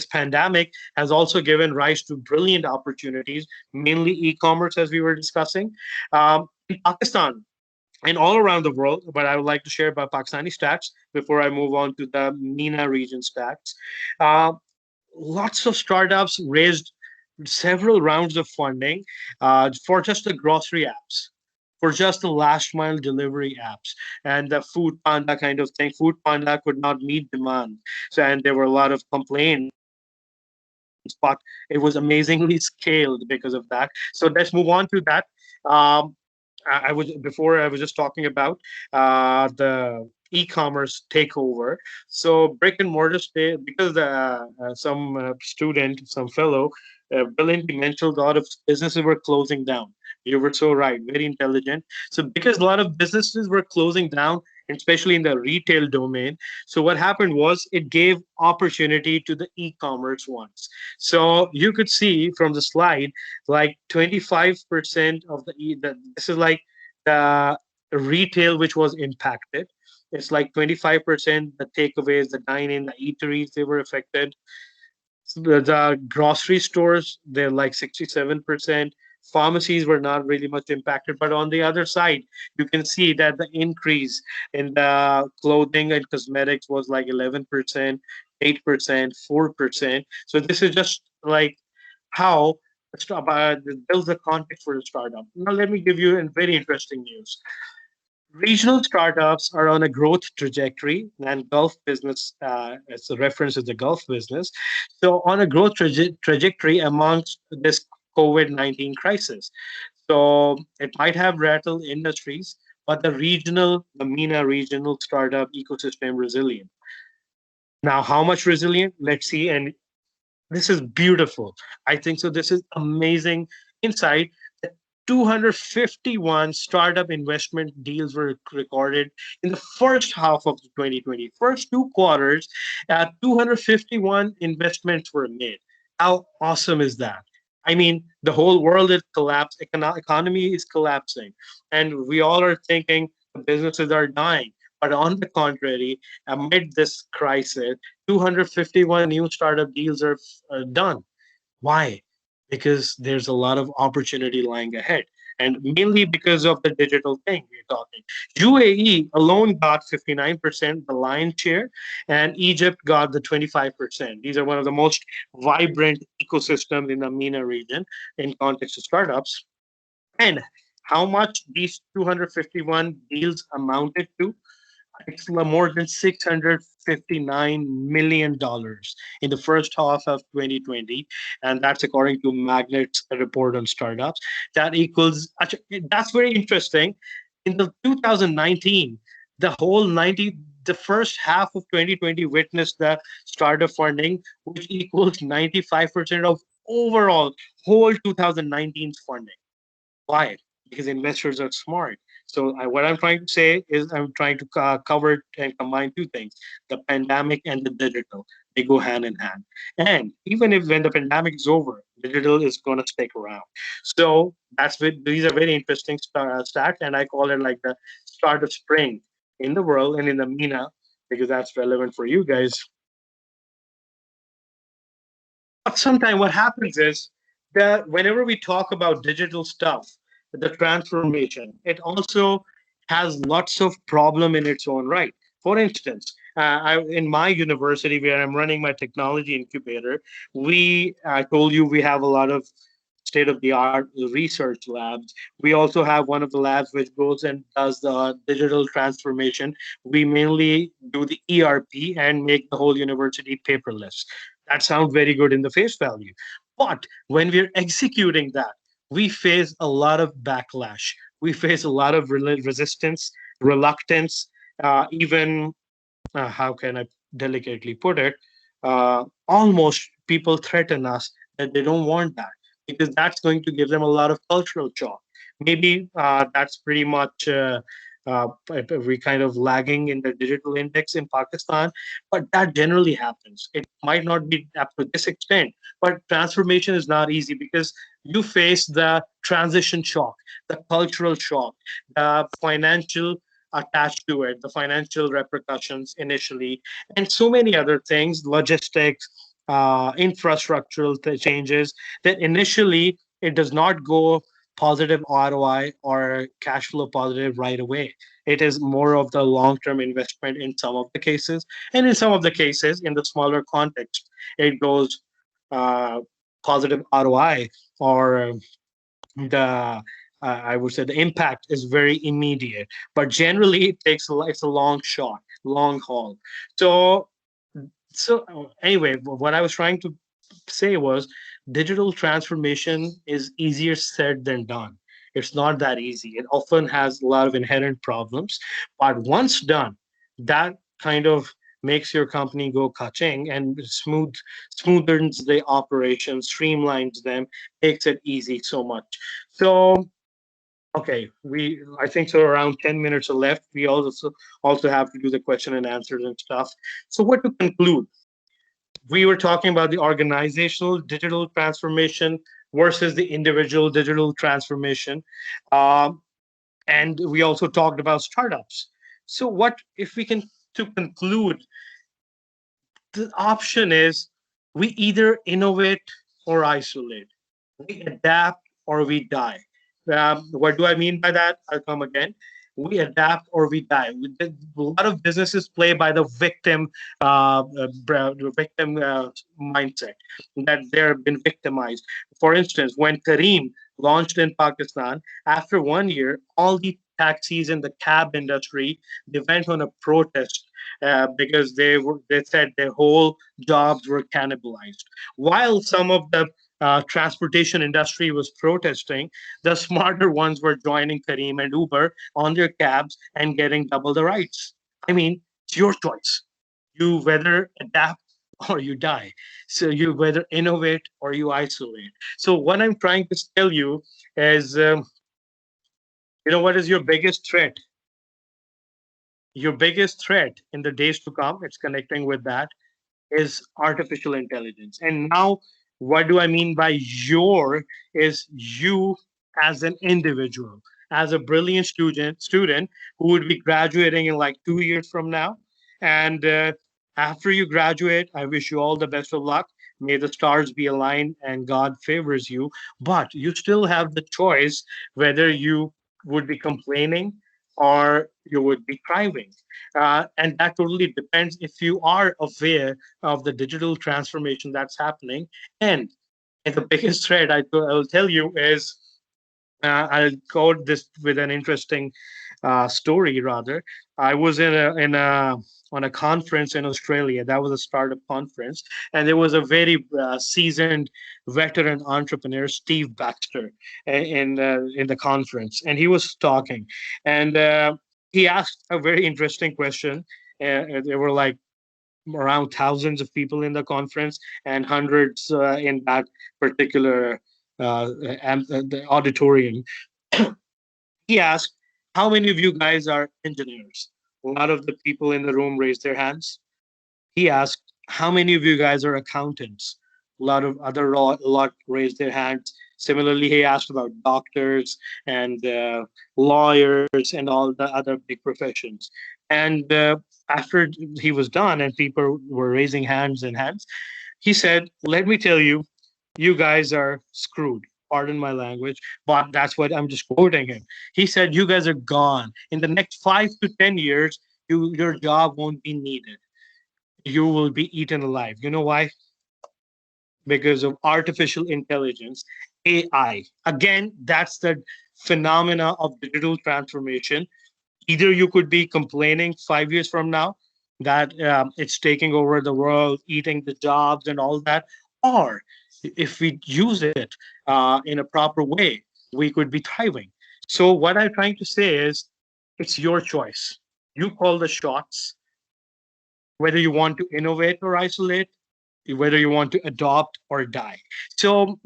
pandemic has also given rise to brilliant opportunities, mainly e-commerce, as we were discussing. In Pakistan, and all around the world, but I would like to share about Pakistani stats before I move on to the MENA region stats. Uh, Lots of startups raised several rounds of funding for just the grocery apps, for just the last mile delivery apps, and the Food Panda kind of thing. Food Panda could not meet demand, so and there were a lot of complaints, but it was amazingly scaled because of that. So let's move on to that. I was before I was just talking about the e-commerce takeover. So brick and mortar stay because some student, some fellow, brilliantly mentioned a lot of businesses were closing down. You were so right, very intelligent. So because a lot of businesses were closing down, especially in the retail domain. So what happened was it gave opportunity to the e-commerce ones. So you could see from the slide, like 25% of this is like the retail which was impacted. It's like 25% the takeaways, the dine-in, the eateries, they were affected. So the grocery stores, they're like 67%. Pharmacies were not really much impacted. But on the other side, you can see that the increase in the clothing and cosmetics was like 11%, 8%, 4%. So this is just like how builds the context for a startup. Now, let me give you a very interesting news. Regional startups are on a growth trajectory, and Gulf business, as a reference, is the Gulf business. So, on a growth trajectory amongst this COVID-19 crisis. So, it might have rattled industries, but the MENA regional startup ecosystem resilient. Now, how much resilient? Let's see. And this is beautiful. I think so. This is amazing insight. 251 startup investment deals were recorded in the first half of 2020. First 2 quarters, 251 investments were made. How awesome is that? I mean, the whole world is collapsed. Economy is collapsing, and we all are thinking the businesses are dying. But on the contrary, amid this crisis, 251 new startup deals are done. Why? Because there's a lot of opportunity lying ahead. And mainly because of the digital thing we're talking. UAE alone got 59%, the lion's share, and Egypt got the 25%. These are one of the most vibrant ecosystems in the MENA region in context of startups. And how much these 251 deals amounted to? It's more than $659 million in the first half of 2020. And that's according to Magnet's report on startups. That equals, actually, that's very interesting. In the 2019, the first half of 2020 witnessed the startup funding, which equals 95% of overall whole 2019's funding. Why? Because investors are smart. So what I'm trying to say is I'm trying to cover and combine two things: the pandemic and the digital. They go hand in hand. And even if when the pandemic is over, digital is going to stick around. So these are very interesting stats, and I call it like the start of spring in the world and in the MENA because that's relevant for you guys. But sometimes what happens is that whenever we talk about digital stuff, the transformation, it also has lots of problem in its own right. For instance, in my university where I'm running my technology incubator, I told you we have a lot of state-of-the-art research labs. We also have one of the labs which goes and does the digital transformation. We mainly do the ERP and make the whole university paperless. That sounds very good in the face value. But when we're executing that, we face a lot of backlash. We face a lot of resistance, reluctance, even, how can I delicately put it, almost people threaten us that they don't want that because that's going to give them a lot of cultural shock. Maybe that's pretty much we kind of lagging in the digital index in Pakistan, but that generally happens. It might not be up to this extent, but transformation is not easy because you face the transition shock, the cultural shock, the financial attached to it, the financial repercussions initially, and so many other things, logistics, infrastructural changes that initially it does not go positive ROI or cash flow positive right away. It is more of the long-term investment in some of the cases. And in some of the cases, in the smaller context, it goes positive ROI or I would say the impact is very immediate. But generally, it's a long shot, long haul. So anyway, what I was trying to say was digital transformation is easier said than done. It's not that easy. It often has a lot of inherent problems, but once done, that kind of makes your company go ka-ching and smoothens the operations, streamlines them, makes it easy so much. So Okay, I think so around 10 minutes are left. We also have to do the question and answers and stuff. So what to conclude? We were talking about the organizational digital transformation versus the individual digital transformation. Um, and we also talked about startups. So what if we can to conclude, the option is we either innovate or isolate, we adapt or we die. What do I mean by that? I'll come again. We adapt or we die. A lot of businesses play by the victim mindset, that they've been victimized. For instance, when Kareem launched in Pakistan, after 1 year, all the taxis in the cab industry, they went on a protest because they said their whole jobs were cannibalized. While some of the transportation industry was protesting, the smarter ones were joining Kareem and Uber on their cabs and getting double the rights. I mean, it's your choice. You whether adapt or you die. So you whether innovate or you isolate. So what I'm trying to tell you is, what is your biggest threat? Your biggest threat in the days to come, it's connecting with that, is artificial intelligence. And now, what do I mean by your is you as an individual, as a brilliant student who would be graduating in like 2 years from now. And after you graduate, I wish you all the best of luck. May the stars be aligned and God favors you. But you still have the choice whether you would be complaining or you would be thriving. And that totally depends if you are aware of the digital transformation that's happening. And the biggest threat I'll tell you is, I'll quote this with an interesting story. Rather, I was in a on a conference in Australia. That was a startup conference, and there was a very seasoned veteran entrepreneur, Steve Baxter, in the conference, and he was talking, and he asked a very interesting question. There were like around thousands of people in the conference and hundreds in that particular the auditorium. He asked, "How many of you guys are engineers?" A lot of the people in the room raised their hands. He asked, "How many of you guys are accountants?" A lot raised their hands. Similarly, he asked about doctors and lawyers and all the other big professions. And after he was done and people were raising hands, he said, "Let me tell you, you guys are screwed. Pardon my language, but that's what I'm just quoting him." He said, "You guys are gone. In the next 5 to 10 years, your job won't be needed. You will be eaten alive." You know why? Because of artificial intelligence, AI. Again, that's the phenomena of digital transformation. Either you could be complaining 5 years from now that it's taking over the world, eating the jobs and all that, or if we use it in a proper way, we could be thriving. So what I'm trying to say is, it's your choice. You call the shots, whether you want to innovate or isolate, whether you want to adopt or die. So,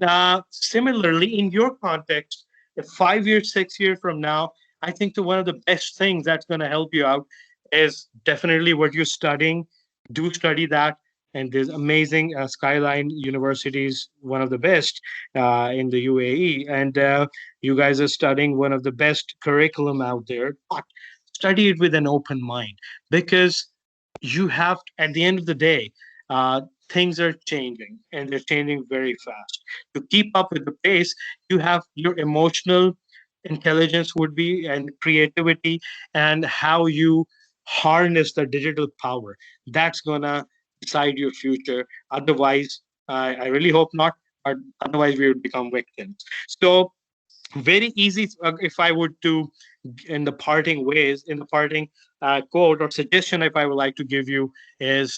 similarly, in your context, if 5 years, 6 years from now, I think one of the best things that's going to help you out is definitely what you're studying. Do study that. And there's amazing Skyline Universities, one of the best in the UAE. And you guys are studying one of the best curriculum out there. But study it with an open mind, because you have, at the end of the day, things are changing and they're changing very fast. To keep up with the pace, you have your emotional intelligence would be, and creativity, and how you harness the digital power. That's gonna decide your future. Otherwise, I really hope not, but otherwise we would become victims. So very easy, if I would to, in the parting ways, in the parting quote or suggestion, if I would like to give you is,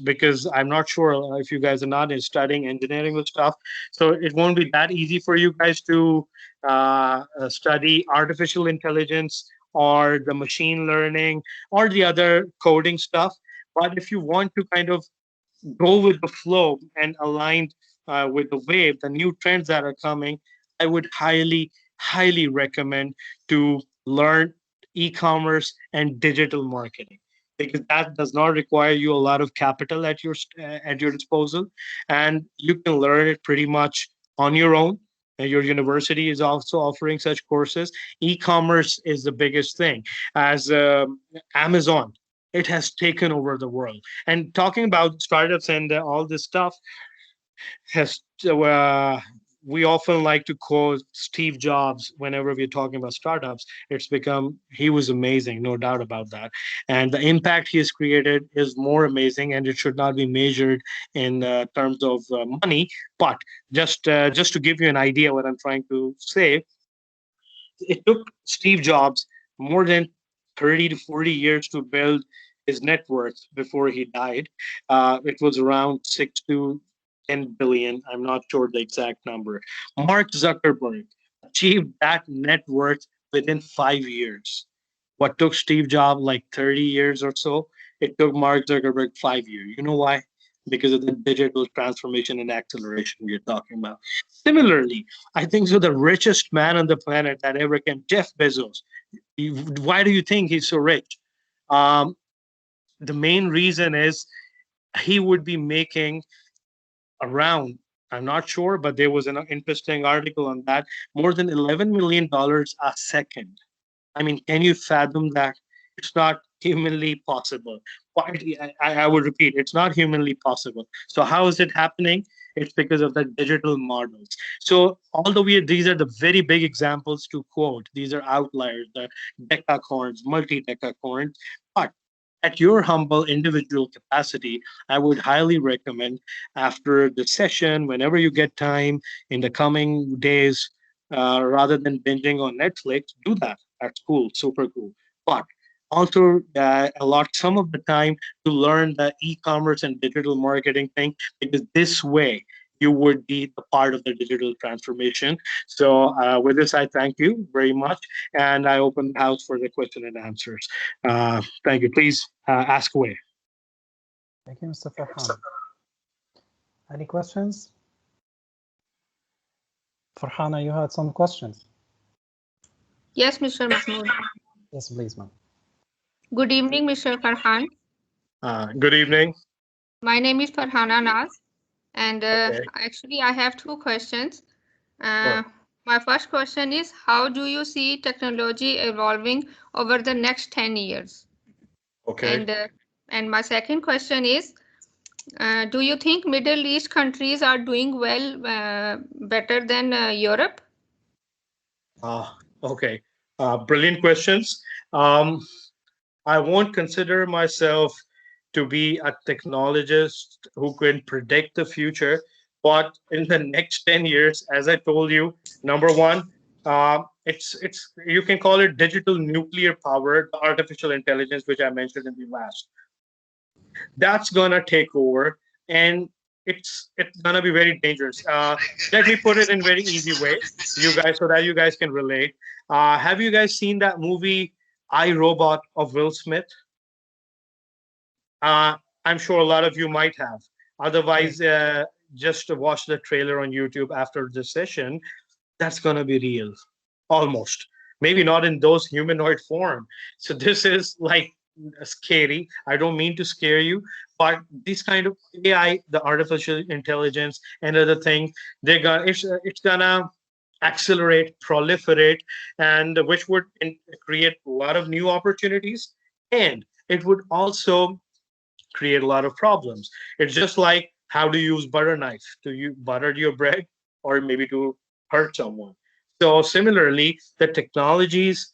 because I'm not sure if you guys are not in studying engineering and stuff, so it won't be that easy for you guys to study artificial intelligence or the machine learning or the other coding stuff. But if you want to kind of go with the flow and aligned with the wave, the new trends that are coming, I would highly, highly recommend to learn e-commerce and digital marketing, because that does not require you a lot of capital at your disposal, and you can learn it pretty much on your own. And your university is also offering such courses. E-commerce is the biggest thing, as Amazon. It has taken over the world. And talking about startups and all this stuff, has we often like to quote Steve Jobs whenever we're talking about startups. It's become, he was amazing, no doubt about that. And the impact he has created is more amazing, and it should not be measured in terms of money. But just to give you an idea what I'm trying to say, it took Steve Jobs more than 30 to 40 years to build his net worth before he died. It was around 6 to 10 billion. I'm not sure the exact number. Mark Zuckerberg achieved that net worth within 5 years. What took Steve Jobs like 30 years or so, it took Mark Zuckerberg 5 years. You know why? Because of the digital transformation and acceleration we're talking about. Similarly, I think so the richest man on the planet that ever came, Jeff Bezos. Why do you think he's so rich? Um, the main reason is he would be making around, I'm not sure, but there was an interesting article on that, more than $11 million a second. I mean, can you fathom that? It's not humanly possible. I would repeat, it's not humanly possible. So how is it happening? It's because of the digital models. So although these are the very big examples to quote, these are outliers, the decacorns, multi-decacorns, but at your humble individual capacity, I would highly recommend after the session, whenever you get time in the coming days, rather than binging on Netflix, do that. That's cool, super cool. But also allot some of the time to learn the e-commerce and digital marketing thing, because this way you would be the part of the digital transformation. So with this, I thank you very much, and I open the house for the question and answers. Thank you. Please ask away. Thank you, Mr. Farhan. Any questions? Farhana, you had some questions. Yes, Mr. Mahmood. Yes, please, ma'am. Good evening, Mr. Farhan. Good evening. My name is Farhana Naz, and Okay. actually I have two questions. Sure. My first question is, how do you see technology evolving over the next 10 years? Okay. And my second question is, do you think Middle East countries are doing well, better than Europe? Okay. Brilliant questions. I won't consider myself to be a technologist who can predict the future, but in the next 10 years, as I told you, number one, it's you can call it digital nuclear power, the artificial intelligence, which I mentioned in the last. That's gonna take over, and it's gonna be very dangerous. Let me put it in very easy way, you guys, so that you guys can relate. Have you guys seen that movie I, Robot of Will Smith? I'm sure a lot of you might have. Otherwise, just watch the trailer on YouTube after the session. That's gonna be real, almost. Maybe not in those humanoid form. So this is like scary. I don't mean to scare you, but this kind of AI, the artificial intelligence and other things, it's gonna accelerate, proliferate, and which would create a lot of new opportunities, and it would also create a lot of problems. It's just like how to use butter knife. Do you butter your bread, or maybe to hurt someone? So similarly, the technologies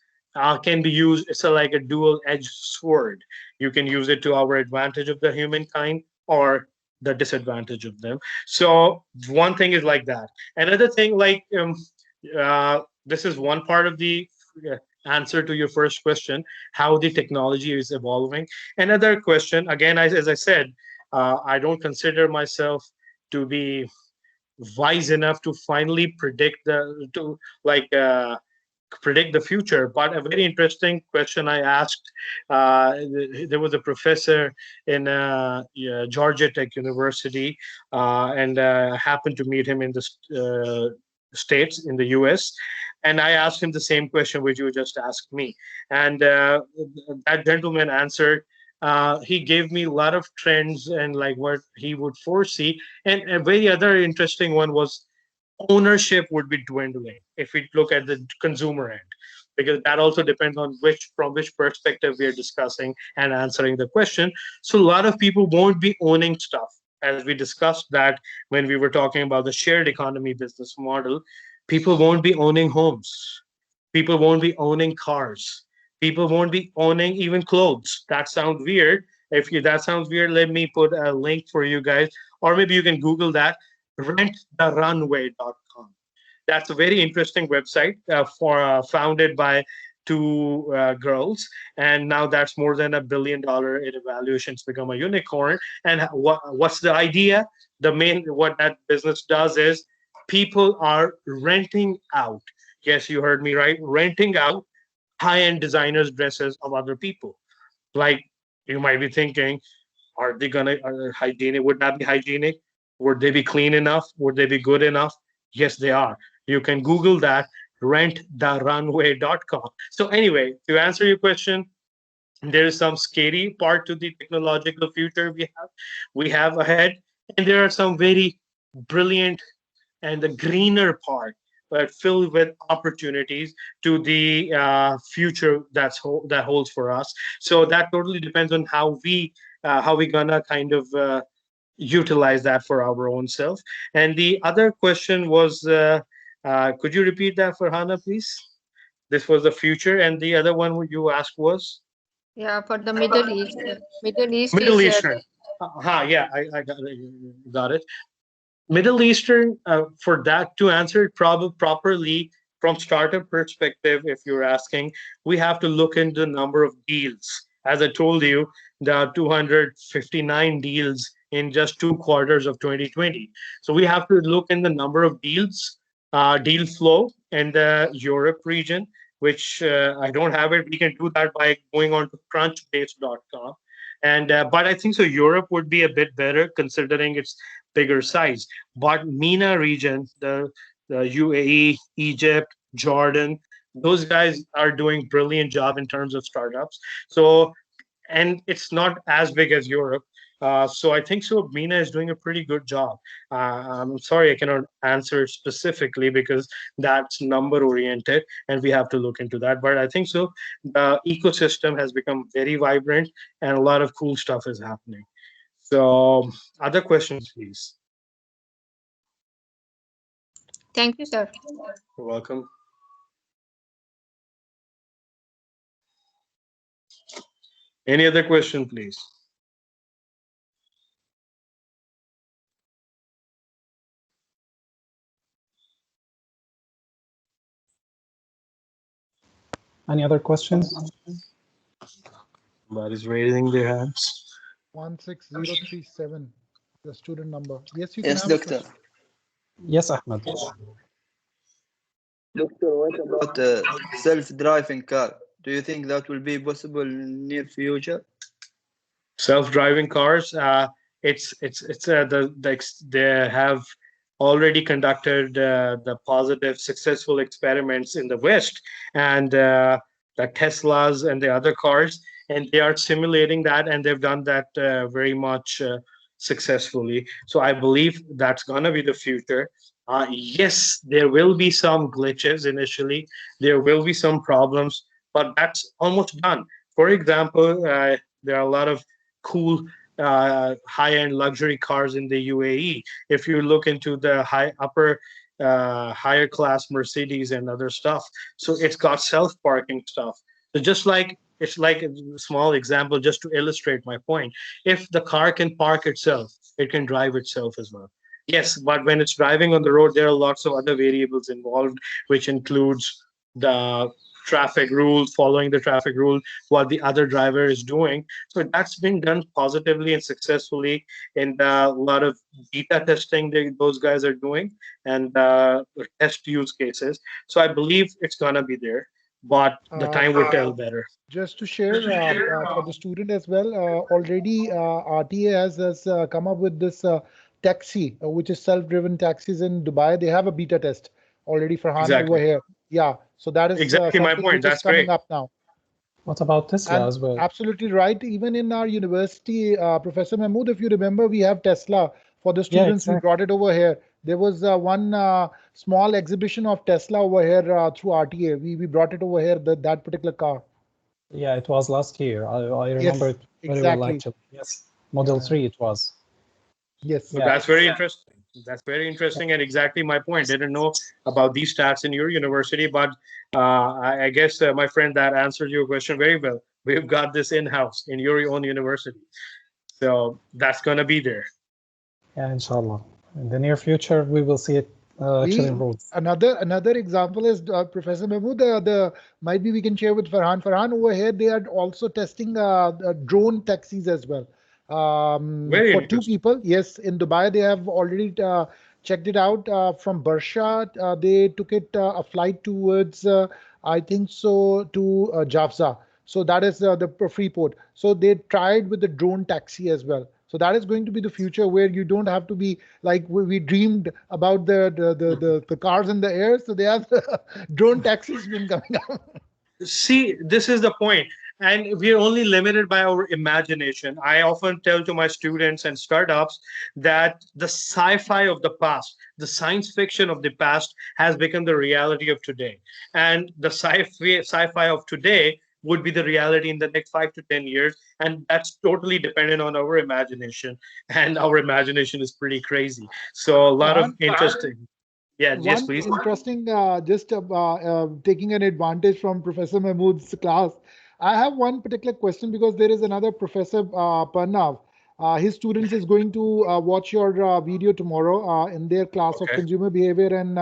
can be used. It's like a dual-edged sword. You can use it to our advantage of the humankind or the disadvantage of them. So one thing is like that. Another thing, like this is one part of the answer to your first question, how the technology is evolving. Another question, again, as I said, I don't consider myself to be wise enough to finally predict predict the future. But a very interesting question I asked, there was a professor in Georgia Tech University, and happened to meet him in the states in the US. And I asked him the same question which you just asked me. And that gentleman answered. He gave me a lot of trends and like what he would foresee. And a very other interesting one was ownership would be dwindling if we look at the consumer end, because that also depends on from which perspective we are discussing and answering the question. So a lot of people won't be owning stuff, as we discussed that when we were talking about the shared economy business model. People won't be owning homes, people won't be owning cars, people won't be owning even clothes. That sounds weird. If that sounds weird, let me put a link for you guys, or maybe you can Google that, renttherunway.com. That's a very interesting website founded by two girls, and now that's more than $1 billion in evaluation. It's become a unicorn. And what's the idea? What that business does is people are renting out. Yes, you heard me right. Renting out high-end designers' dresses of other people. Like, you might be thinking, are they hygienic? Would that be hygienic? Would they be clean enough? Would they be good enough? Yes, they are. You can Google that, renttherunway.com. So anyway, to answer your question, there is some scary part to the technological future we have ahead, and there are some very brilliant and the greener part, but filled with opportunities to the future that holds for us. So that totally depends on how we gonna kind of utilize that for our own self. And the other question was, could you repeat that for Hannah, please? This was the future, and the other one you asked was? Yeah, for the Middle East. Middle Eastern. Yeah, I got it. Middle Eastern, for that to answer it properly from startup perspective, if you're asking, we have to look into the number of deals. As I told you, there are 259 deals in just 2 quarters of 2020. So we have to look in the number of deals, deal flow in the Europe region, which I don't have it. We can do that by going on to crunchbase.com. And but I think so Europe would be a bit better considering its bigger size. But MENA region, the UAE, Egypt, Jordan, those guys are doing brilliant job in terms of startups. So, and it's not as big as Europe. So I think so MENA is doing a pretty good job. I'm sorry I cannot answer specifically because that's number oriented and we have to look into that. But I think so the ecosystem has become very vibrant and a lot of cool stuff is happening. So other questions, please. Thank you, sir. You're welcome. Any other question, please? Any other questions? Somebody's raising their hands. 16037, the student number. Yes, you can. Yes, doctor. Yes, Ahmed. Doctor, what about self-driving car? Do you think that will be possible in near future? Self-driving cars, they have already conducted the positive successful experiments in the West, and the Teslas and the other cars, and they are simulating that, and they've done that very much successfully. So I believe that's gonna be the future. Yes, there will be some glitches initially, there will be some problems, but that's almost done. For example, there are a lot of cool high-end luxury cars in the UAE. If you look into the higher class Mercedes and other stuff, so it's got self-parking stuff. So just like it's like a small example just to illustrate my point. If the car can park itself, it can drive itself as well. Yes, but when it's driving on the road, there are lots of other variables involved, which includes the traffic rules, following the traffic rule, what the other driver is doing. So that's been done positively and successfully in a lot of beta testing those guys are doing and test use cases. So I believe it's gonna be there, but the time will tell better. Just to share for the student as well, already RTA has come up with this taxi, which is self-driven taxis in Dubai. They have a beta test already, Farhan, Exactly. over here. Yeah, so that is Exactly my something point. which is That's coming great. up now. What about Tesla And as well? absolutely right. Even in our university, Professor Mahmood, if you remember, we have Tesla for the Yeah, students. We exactly. brought it over here. There was one small exhibition of Tesla over here through RTA. We brought it over here, that particular car. Yeah, it was last year. I remember Yes, it very well, exactly. actually. Yes, Model Yeah. 3 it was. Yes. So Yeah, that's very interesting. That's very interesting, and exactly my point. Didn't know about these stats in your university, but I guess my friend, that answers your question very well. We've got this in-house in your own university, so that's gonna be there. yeah, inshallah. In the near future, we will see it actually in roads. Another example is Professor Mahmood. Might be we can share with Farhan. Farhan, over here they are also testing drone taxis as well. Very For two interesting. people. Yes, in Dubai they have already checked it out. From Barsha, they took it a flight towards I think so to Jafza. So that is the Freeport. So they tried with the drone taxi as well. So that is going to be the future where you don't have to be like we dreamed about the cars in the air. So they have drone taxis been coming up. See, this is the point, and we're only limited by our imagination. I often tell to my students and startups that the sci-fi of the past, the science fiction of the past, has become the reality of today, and the sci-fi of today would be the reality in the next 5 to 10 years, and that's totally dependent on our imagination, and our imagination is pretty crazy. So a lot of Farhan, interesting. Yeah, yes, one please. interesting, just taking an advantage from Professor Mahmood's class. I have one particular question because there is another Professor Parnav. His students is going to watch your video tomorrow in their class of Okay. consumer behavior and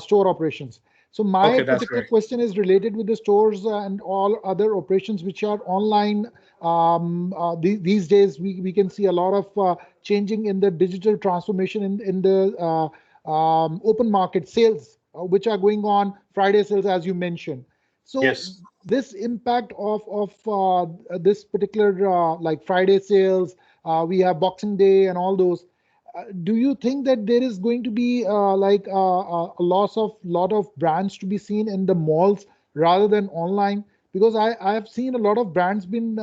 store operations. So my Okay, that's particular great. question is related with the stores and all other operations which are online. These days, we can see a lot of changing in the digital transformation in the open market sales, which are going on, Friday sales, as you mentioned. So Yes. this impact of this particular like Friday sales, we have Boxing Day and all those. Do you think that there is going to be a loss of lot of brands to be seen in the malls rather than online? Because I have seen a lot of brands been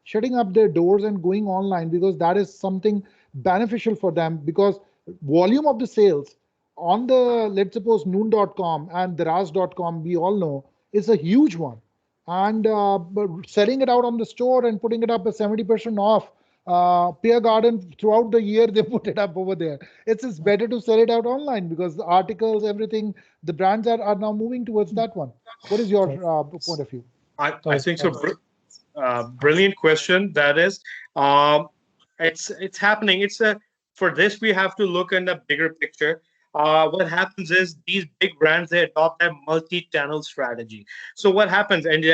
shutting up their doors and going online because that is something beneficial for them because volume of the sales on the, let's suppose, noon.com and daraz.com, we all know, is a huge one. And but selling it out on the store and putting it up at 70% off, Peer Garden throughout the year, they put it up over there. It's better to sell it out online because the articles, everything, the brands are now moving towards that one. What is your point of view? I think so. Brilliant question. That is, it's happening. It's a For this we have to look in the bigger picture. What happens is these big brands, they adopt a multi-channel strategy. So what happens? And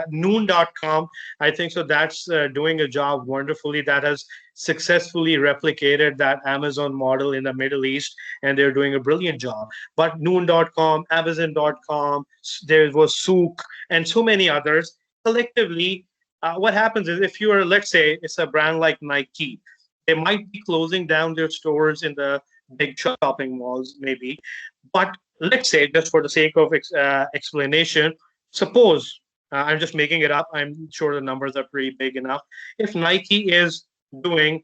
Noon.com, I think so. That's doing a job wonderfully. That has successfully replicated that Amazon model in the Middle East, and they're doing a brilliant job. But Noon.com, Amazon.com, there was Souk, and so many others collectively. What happens is if you are, let's say, it's a brand like Nike, they might be closing down their stores in the big shopping malls, maybe. But let's say, just for the sake of explanation, suppose I'm just making it up. I'm sure the numbers are pretty big enough. If Nike is doing,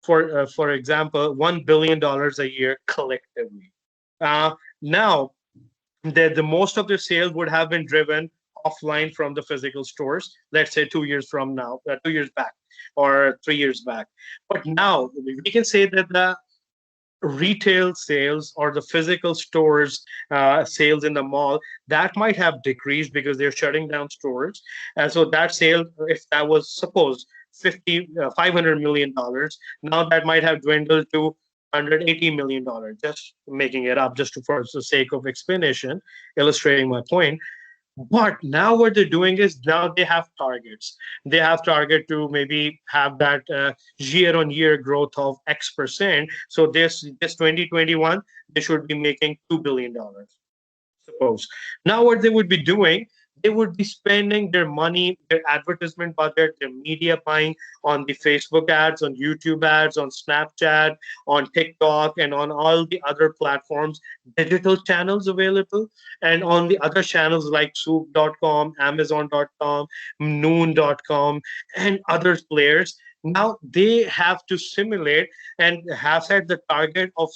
for example, $1 billion a year collectively, now the most of their sales would have been driven offline from the physical stores, let's say 2 years from now, 2 years back or 3 years back. But now we can say that the retail sales or the physical stores sales in the mall, that might have decreased because they're shutting down stores. And so that sale, if that was, suppose, $500 million, now that might have dwindled to $180 million, just making it up, just for the sake of explanation, illustrating my point. But now what they're doing is now they have targets. They have target to maybe have that year-on-year growth of X%. So this 2021, they should be making $2 billion, suppose. Now what they would be doing, they would be spending their money, their advertisement budget, their media buying on the Facebook ads, on YouTube ads, on Snapchat, on TikTok, and on all the other platforms, digital channels available, and on the other channels like Souq.com, Amazon.com, Noon.com, and other players. Now they have to simulate and have set the target of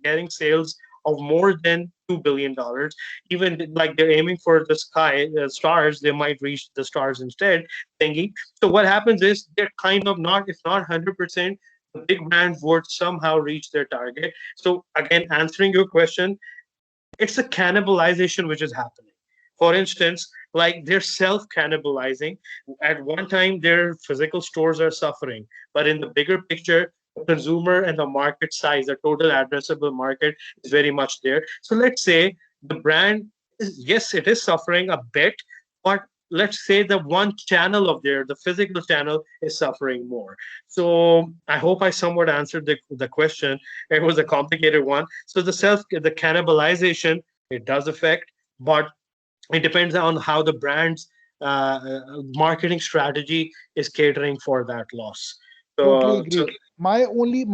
getting sales of more than $2 billion. Even like they're aiming for the sky, stars, they might reach the stars instead thingy. So what happens is they're kind of not, if not 100%, the big brands would somehow reach their target. So again, answering your question, it's a cannibalization which is happening. For instance, like they're self-cannibalizing. At one time, their physical stores are suffering, but in the bigger picture, the consumer and the market size, the total addressable market is very much there. So let's say the brand is, yes, it is suffering a bit, but let's say the one channel of there, the physical channel, is suffering more. So I hope I somewhat answered the question. It was a complicated one. So the cannibalization, it does affect, but it depends on how the brand's marketing strategy is catering for that loss. Totally agree. My only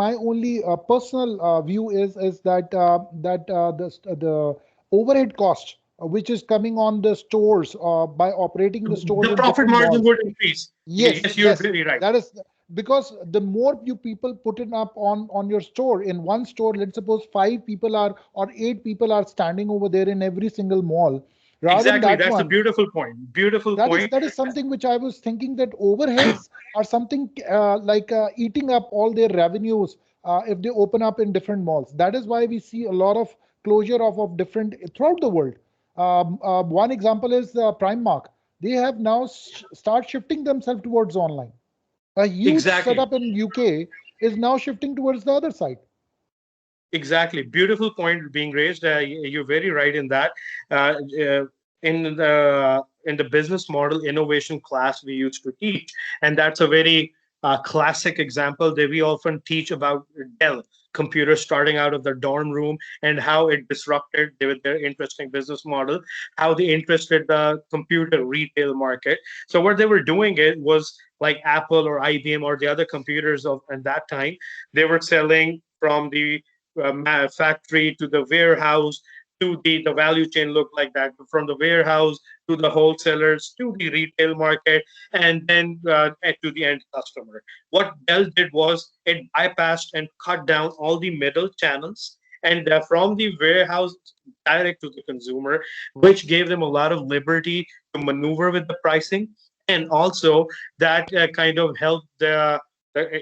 personal view is that the overhead cost which is coming on the stores by operating the stores. The profit margin would increase. Yes, you're very right. That is because the more you people put it up on your store, in one store, let's suppose 5 people are or 8 people are standing over there in every single mall. Exactly, that's a beautiful point. That is something which I was thinking, that overheads are something like eating up all their revenues if they open up in different malls. That is why we see a lot of closure of different throughout the world. One example is Primark. They have now start shifting themselves towards online. A huge setup in UK is now shifting towards the other side. Exactly. Beautiful point being raised. You're very right in that. In the business model innovation class we used to teach, and that's a very classic example that we often teach about Dell computers starting out of their dorm room and how it disrupted with their interesting business model, how they interested the computer retail market. So what they were doing it was like Apple or IBM or the other computers of at that time, they were selling from the factory to the warehouse to the value chain looked like that, from the warehouse to the wholesalers to the retail market and then to the end customer. What Dell did was it bypassed and cut down all the middle channels and from the warehouse direct to the consumer, which gave them a lot of liberty to maneuver with the pricing, and also that kind of helped the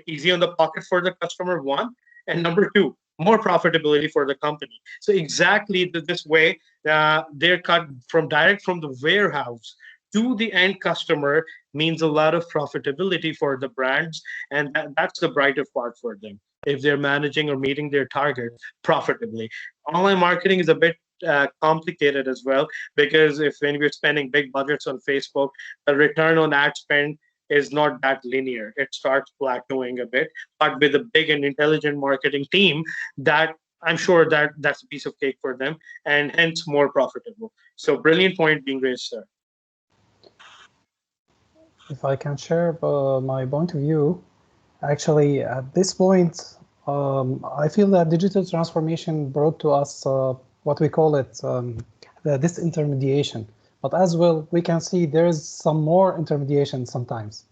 easy on the pocket for the customer, one, and number two, more profitability for the company. So exactly this way, they're cut from direct from the warehouse to the end customer means a lot of profitability for the brands, and that's the brighter part for them if they're managing or meeting their target profitably. Online marketing is a bit complicated as well, because when we're spending big budgets on Facebook, the return on ad spend is not that linear. It starts plateauing a bit, but with a big and intelligent marketing team, that I'm sure that that's a piece of cake for them, and hence more profitable. So brilliant point being raised, sir. If I can share my point of view, actually at this point, I feel that digital transformation brought to us what we call it the disintermediation. But as well, we can see there is some more intermediation sometimes.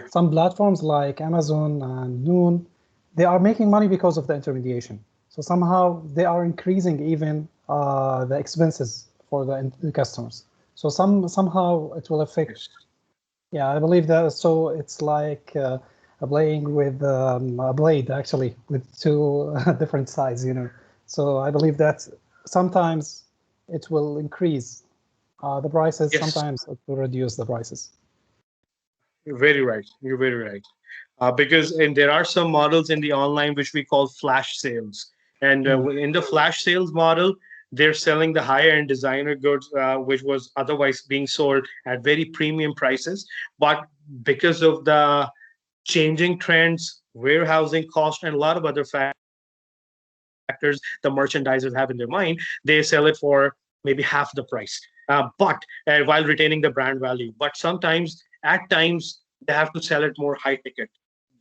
Some platforms like Amazon and Noon, they are making money because of the intermediation. So somehow they are increasing even the expenses for the customers. So somehow it will affect. Yeah, I believe that. So it's like playing with a blade, actually, with two different sides, So I believe that sometimes it will increase the prices, yes. Sometimes it will reduce the prices. You're very right. You're very right. Because there are some models in the online which we call flash sales. And in the flash sales model, they're selling the higher end designer goods, which was otherwise being sold at very premium prices. But because of the changing trends, warehousing cost, and a lot of other factors the merchandisers have in their mind, they sell it for maybe half the price. but while retaining the brand value. But sometimes, at times, they have to sell it more high ticket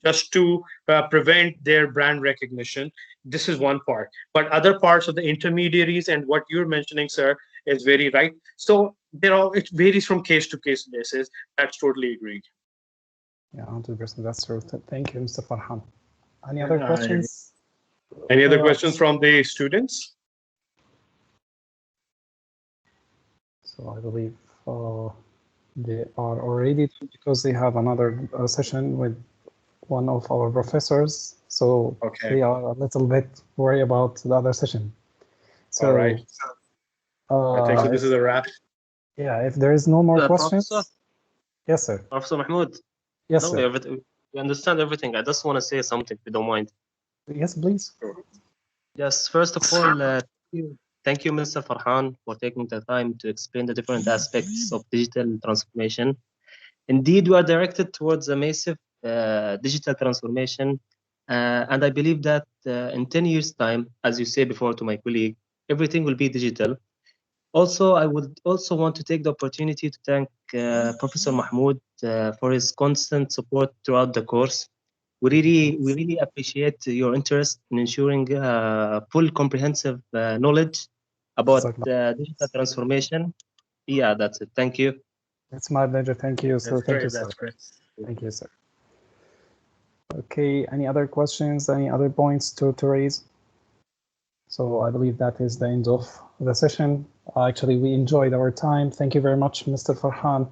just to prevent their brand recognition. This is one part. But other parts of the intermediaries and what you're mentioning, sir, is very right. So it varies from case to case basis. That's totally agreed. Yeah, 100%. That's true. Thank you, Mr. Farhan. Any other questions? Any other questions from the students? So I believe they are already, because they have another session with one of our professors. So they are a little bit worried about the other session. So, all right. I think so this is a wrap. Yeah, if there is no more questions. Professor? Yes, sir. Professor Mahmoud. Yes, no, sir. We understand everything. I just want to say something, if you don't mind. Yes, please. Yes, first of all, thank you, Mr. Farhan, for taking the time to explain the different aspects of digital transformation. Indeed, we are directed towards a massive digital transformation. And I believe that in 10 years' time, as you say before to my colleague, everything will be digital. Also, I would also want to take the opportunity to thank Professor Mahmoud for his constant support throughout the course. We really appreciate your interest in ensuring full comprehensive knowledge about digital transformation. Yeah, that's it. Thank you. It's my pleasure. Thank you. So thank you, sir. That's great. Thank you, sir. Okay, any other questions, any other points to raise? So I believe that is the end of the session. Actually, we enjoyed our time. Thank you very much, Mr. Farhan,